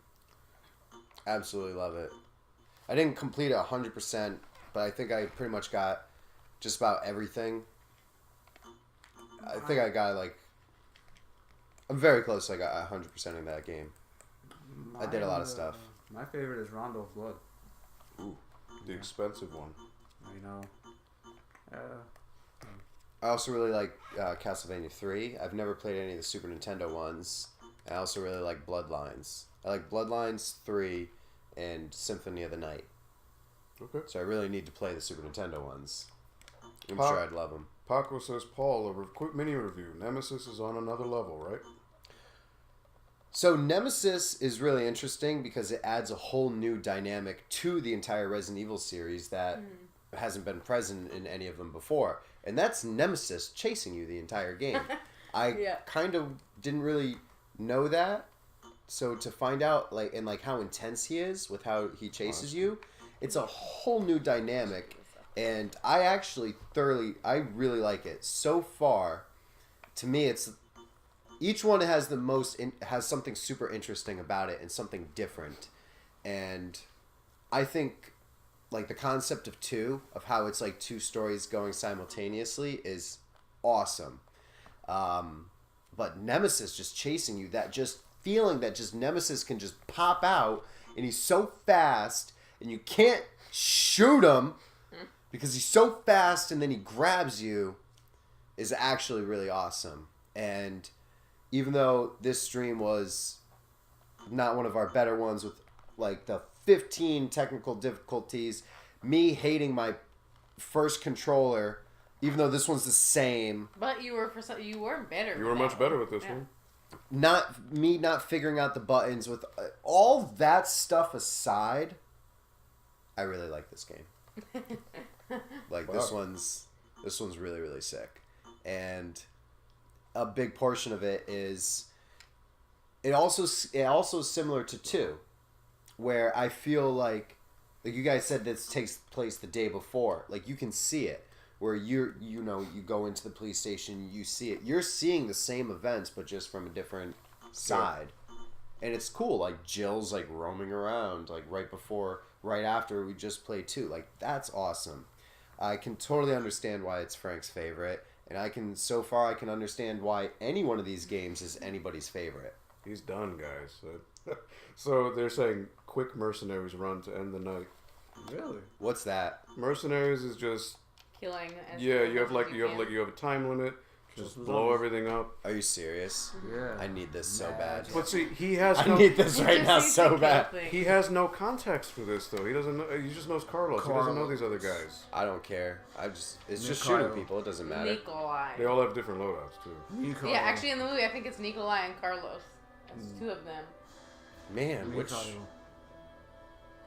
Absolutely love it. I didn't complete it 100%, but I think I pretty much got just about everything. I think I got I'm very close. I got 100% in that game. I did a lot of stuff. My favorite is Rondo of Blood. Ooh, the expensive one. I know. I also really like Castlevania 3. I've never played any of the Super Nintendo ones. I also really like Bloodlines. I like Bloodlines 3 and Symphony of the Night. Okay. So I really need to play the Super Nintendo ones. I'm Pop- sure I'd love them. Paco says, Paul, a quick mini review. Nemesis is on another level, right? So Nemesis is really interesting because it adds a whole new dynamic to the entire Resident Evil series that hasn't been present in any of them before. And that's Nemesis chasing you the entire game. I kind of didn't really know that. So to find out how intense he is with how he chases you, it's a whole new dynamic. And I really like it. So far, to me, each one has has something super interesting about it and something different. And I think the concept of how it's two stories going simultaneously is awesome. But Nemesis just chasing you, that just feeling that just Nemesis can just pop out and he's so fast and you can't shoot him because he's so fast and then he grabs you is actually really awesome. And even though this stream was not one of our better ones with the 15 technical difficulties, me hating my first controller, even though this one's the same. But you were better. You were much better with this one. Not figuring out the buttons with all that stuff aside, I really like this game. Wow. This one's really, really sick. And a big portion of it is it also is similar to 2, where I feel like you guys said this takes place the day before. You can see it where you go into the police station, you see it. You're seeing the same events but just from a different side. Yeah. And it's cool. Jill's roaming around right after we just played 2. That's awesome. I can totally understand why it's Frank's favorite. And I can understand why any one of these games is anybody's favorite. He's done, guys. So they're saying quick Mercenaries run to end the night. Really? What's that? Mercenaries is just killing. you have a time limit. Just blow everything up. Are you serious? Yeah. I need this so bad. But see, he has I need this right now so bad. He has no context for this though. He doesn't know. He just knows Carlos. He doesn't know these other guys. I don't care. It's just Nikolai. shooting people. It doesn't matter. Nikolai. They all have different loadouts too. Nikolai. Yeah, actually in the movie I think it's Nikolai and Carlos. That's 2 of them. Man,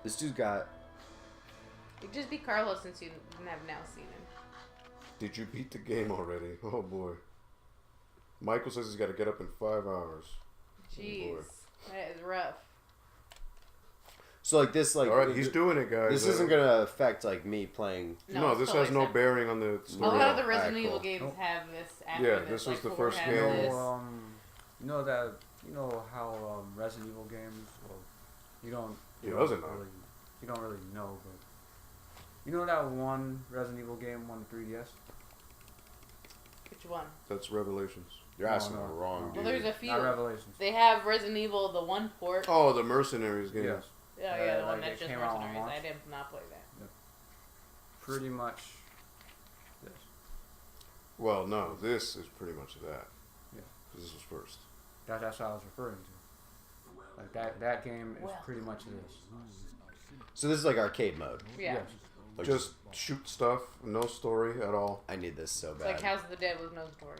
this dude's got. It'd just be Carlos since you have now seen him. Did you beat the game already? Oh boy. Michael says he's got to get up in 5 hours. Jeez, Oh, boy. that is rough. So like this, like all right, he's doing it, guys. This isn't gonna affect like me playing. No, this has no bearing on the A story. lot of the Resident Evil games have this. After Yeah, this was the like, first had game. this. You know how Resident Evil games. Well, you don't really know, but you know that one Resident Evil game on the 3DS. Which one? That's Revelations. You're asking the wrong dude. Well, there's a few. Not Revelations. They have Resident Evil, the one port. Oh, the Mercenaries game. Yes. Yeah, the one like that's it just came out on Mercenaries. launch. I did not play that. Yeah. Pretty much. Yes. Well, no, this is pretty much that. Yeah. This was first. That's what I was referring to. Like that game is pretty much this. So this is like arcade mode. Yeah. Yes. Like Just shoot stuff, no story at all. I need this so It's bad. like House of the Dead with no story.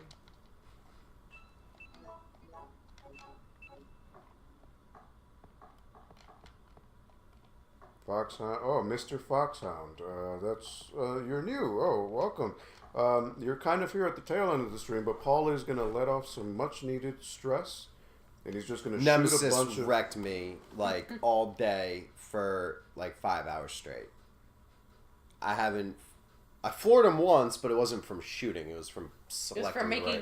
Foxhound. Oh, Mr. Foxhound. That's you're new. Oh, welcome. You're kind of here at the tail end of the stream, but Paul is going to let off some much-needed stress, and he's just going to shoot a Nemesis bunch of. wrecked me like all day for like 5 hours straight. I floored him once, but it wasn't from shooting. It was from selecting Just for making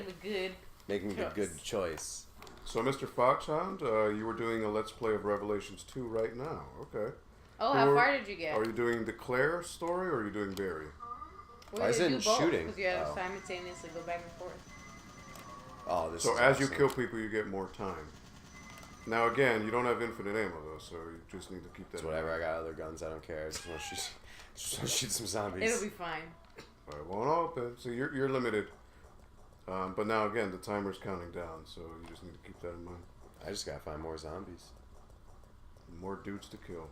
making choice. the good choice. So, Mr. Foxhound, you were doing a Let's Play of Revelations 2 right now. Okay. Oh, how far did you get? Are you doing the Claire story, or are you doing Barry? Why is it in shooting? Because you had to Oh. simultaneously go back and forth. Oh, this So is as you awesome. kill people, you get more time. Now, again, you don't have infinite ammo, though, so you just need to keep that It's in whatever. I mind. got other guns. I don't care. I just want to shoot, just want to shoot some zombies. It'll be fine. All right, won't open. So you're limited. But now, again, the timer's counting down, so you just need to keep that in mind. I just gotta find more zombies. More dudes to kill.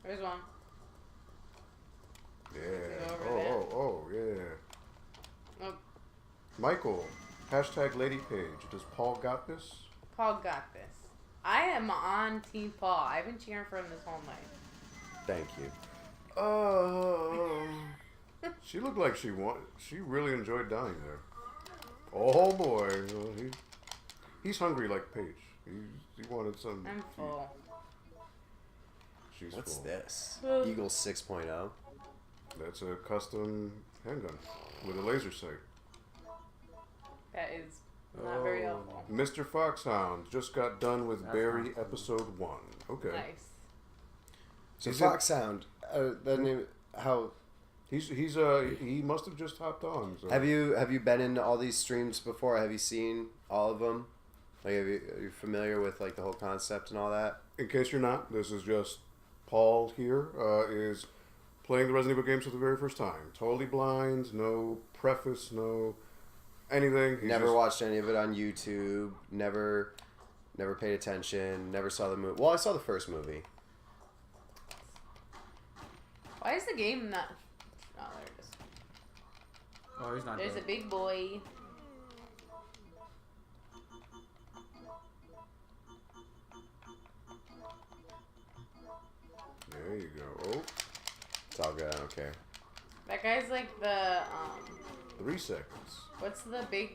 There's one. Yeah. Over there. Oh, yeah. Oh, Michael, hashtag Lady Paige. Does Paul got this? Paul got this. I am on Team Paul. I've been cheering for him this whole night. Thank you. She looked like she really enjoyed dying there. Oh boy, well, he's hungry like Paige. He wanted some. I'm full. She's What's full. this? Eagle 6.0. That's a custom handgun with a laser sight. That is not very helpful. Mr. Foxhound just got done with That's Barry not cool. episode 1. Okay. Nice. So He's Foxhound. How he must have just hopped on. So. have you been in all these streams before? Have you seen all of them? Like, are you familiar with like the whole concept and all that? In case you're not, this is just Paul here is playing the Resident Evil games for the very first time. Totally blind, no preface, no anything. He's Never just- watched any of it on YouTube. Never paid attention. Never saw the movie. Well, I saw the first movie. Why is the game not... Oh, there it is. Oh, he's not There's a dead. big boy. There you go. Oh, It's all good. I don't care. That guy's like the 3 seconds. what's the big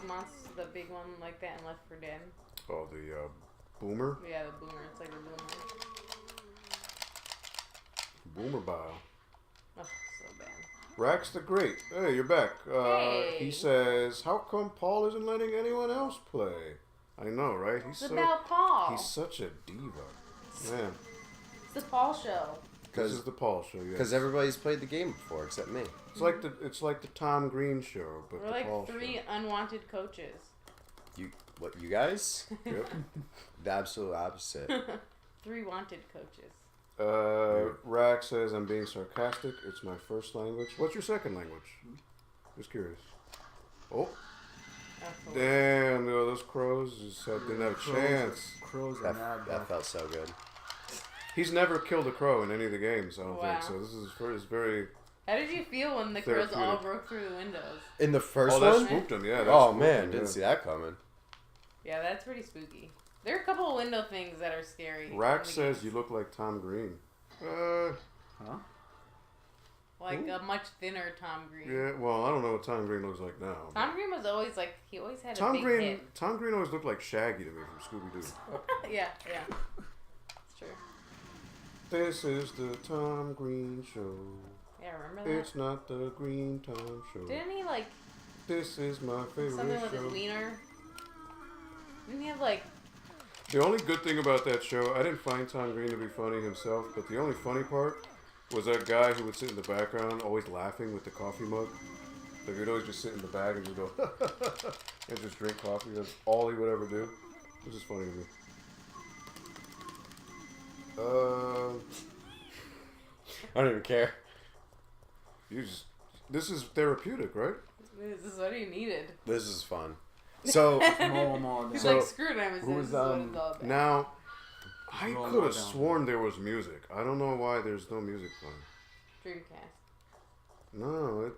monster, the big one like that in Left 4 Dead? Oh, the boomer. Yeah, the boomer. It's like the boomer. Boomer bile. Oh, so bad. Rax the Great. Hey, you're back. Hey. He says, how come Paul isn't letting anyone else play? I know, right? It's about Paul. He's such a diva. Man, It's the Paul show. this is the Paul show, yeah. Because everybody's played the game before except me. It's like the Tom Green show, but We're the like Paul 3 unwanted coaches. You guys? show. Yep. The absolute opposite. 3 wanted coaches. Rax says, I'm being sarcastic. It's my first language. What's your second language? Just curious. Oh, That's cool. damn, those crows just didn't have a chance. Crows are That mad. felt so good. He's never killed a crow in any of the games, I don't Wow. think. So this is very... How did you feel when the crows all Therapeutic. broke through the windows? In the first Oh, that one? spooked him, yeah. That Oh spooked man, him, didn't yeah. see that coming. Yeah, that's pretty spooky. There are a couple of window things that are scary. Rax in the says games. you look like Tom Green. Huh? Like a much thinner Tom Green. Yeah, well, I don't know what Tom Green looks like now. Tom Green was always like, he always had a Tom big Green, head. Tom Green always looked like Shaggy to me from Scooby Doo. Yeah, yeah. sure. This is the Tom Green Show. Yeah, remember that? It's not the Green Tom Show. Didn't he like This is my favorite something with show. his wiener? Didn't he have like? The only good thing about that show, I didn't find Tom Green to be funny himself, but the only funny part was that guy who would sit in the background, always laughing with the coffee mug. Like he'd always just sit in the bag and just go and just drink coffee. That's all he would ever do. This is funny to me. I don't even care. This is therapeutic, right? This is what he needed. This is fun. So, He's So, like, screw Nemesis. who was, This is what it's all about. Now, I Roll could it have down. sworn there was music. I don't know why there's no music playing. Dreamcast. No,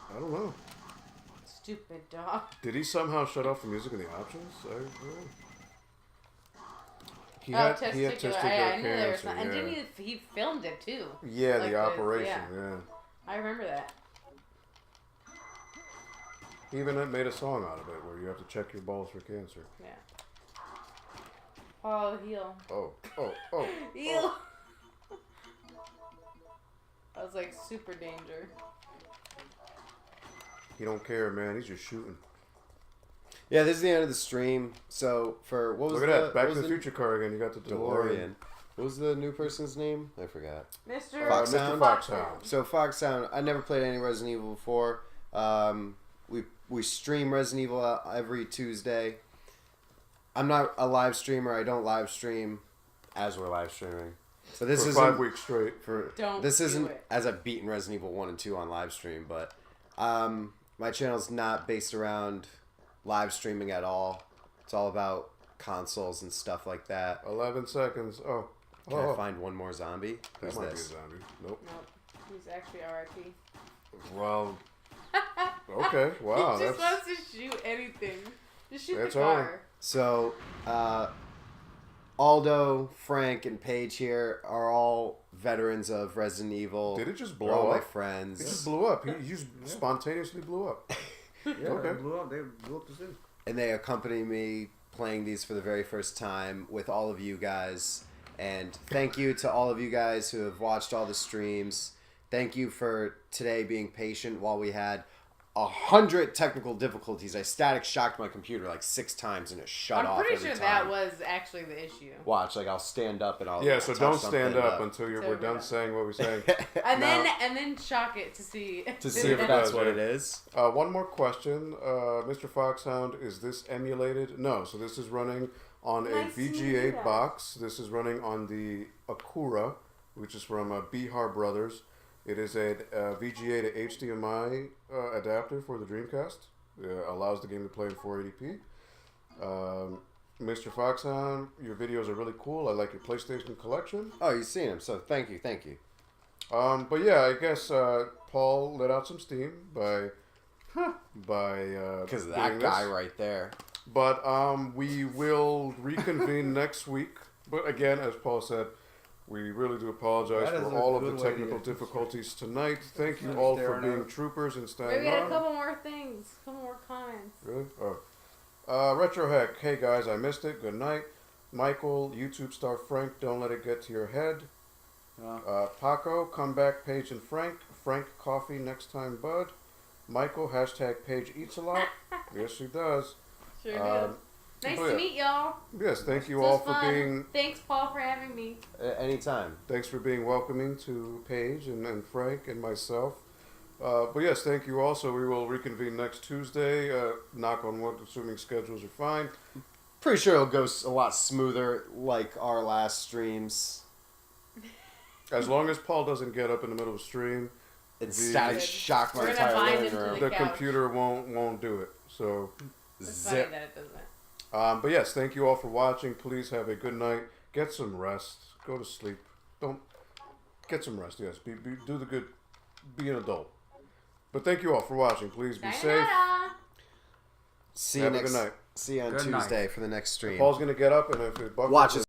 I don't know. Stupid dog. Did he somehow shut off the music in the options? I don't know. He Oh, had testicular. I knew there was cancer. not, and Yeah, didn't he filmed it too? yeah, like the operation. yeah. Yeah. I remember that. He even made a song out of it where you have to check your balls for cancer. Yeah. Oh, heal. Oh. Heal. I was like super danger. He don't care, man. He's just shooting. yeah, this is the end of the stream. So, for what was Look at that. Back what to was the Future car again. You got the DeLorean. What was the new person's name? I forgot. Mr. Foxhound? Mr. Foxhound. So Foxhound, I never played any Resident Evil before. We stream Resident Evil every Tuesday. I'm not a live streamer. I don't live stream as we're live streaming. So this For isn't 5 weeks straight. Don't this do isn't it. as I've beaten Resident Evil 1 and 2 on live stream, but my channel's not based around live streaming at all. It's all about consoles and stuff like that. 11 seconds. Oh. Can I find one more zombie? That Who's might this? be a zombie. Nope. Nope. He's actually RIP. Well. Okay. Wow. He just That's. wants to shoot anything. Just shoot That's the all. car. So, Aldo, Frank, and Paige here are all veterans of Resident Evil. Did it just They're blow all my up? friends. It just blew up. He just spontaneously blew up. Yeah, Okay. they blew up. They blew up the city. And they accompany me playing these for the very first time with all of you guys. And thank you to all of you guys who have watched all the streams. Thank you for today being patient while we had 100 technical difficulties. I static shocked my computer like 6 times and it shut off I'm pretty every sure time. that was actually the issue. Watch, like I'll stand up and I'll Yeah, so touch don't stand something, up until So we're we're done done. saying what we're saying. And Now- then shock it to see to see if that's what it is. One more question. Mr. Foxhound, is this emulated? No, so this is running on a Nice to meet you VGA guys. box. This is running on the Akura, which is from Bihar Brothers. It is a VGA to HDMI adapter for the Dreamcast. Allows the game to play in 480p. Mr. Foxhound, your videos are really cool. I like your PlayStation collection. Oh, you've seen him, so thank you. But yeah, I guess Paul let out some steam by Because doing that guy this. right there. But we will reconvene next week. But again, as Paul said, we really do apologize That is for a all of good the way to technical get difficulties tonight. Thank you Nice all for staring being out. troopers and Maybe standing we had a on. couple more things, a couple more comments. Really? Oh. Retro Heck. Hey guys, I missed it. Good night. Michael, YouTube star Frank, don't let it get to your head. Paco, come back, Paige and Frank. Frank, coffee next time, bud. Michael, hashtag Paige eats a lot. Yes, she does. Sure do. Nice oh, yeah. to meet y'all. Yes, thank you This all was for fun. being. Thanks, Paul, for having me. Anytime. Thanks for being welcoming to Paige and Frank and myself. But yes, thank you also. We will reconvene next Tuesday. Knock on wood, assuming schedules are fine. Pretty sure it'll go a lot smoother like our last streams. As long as Paul doesn't get up in the middle of a stream, And The- static shock my We're gonna entire bind living him to room. the couch. computer won't do it. So, It's Zip. funny that it doesn't. but yes, thank you all for watching. Please have a good night. Get some rest. Go to sleep. Don't get some rest. Yes, do the good. Be an adult. But thank you all for watching. Please be safe. Sayonara. See you Have a next. good night. See you on Good night. Tuesday for the next stream. Paul's gonna get up and if it bugs Watch his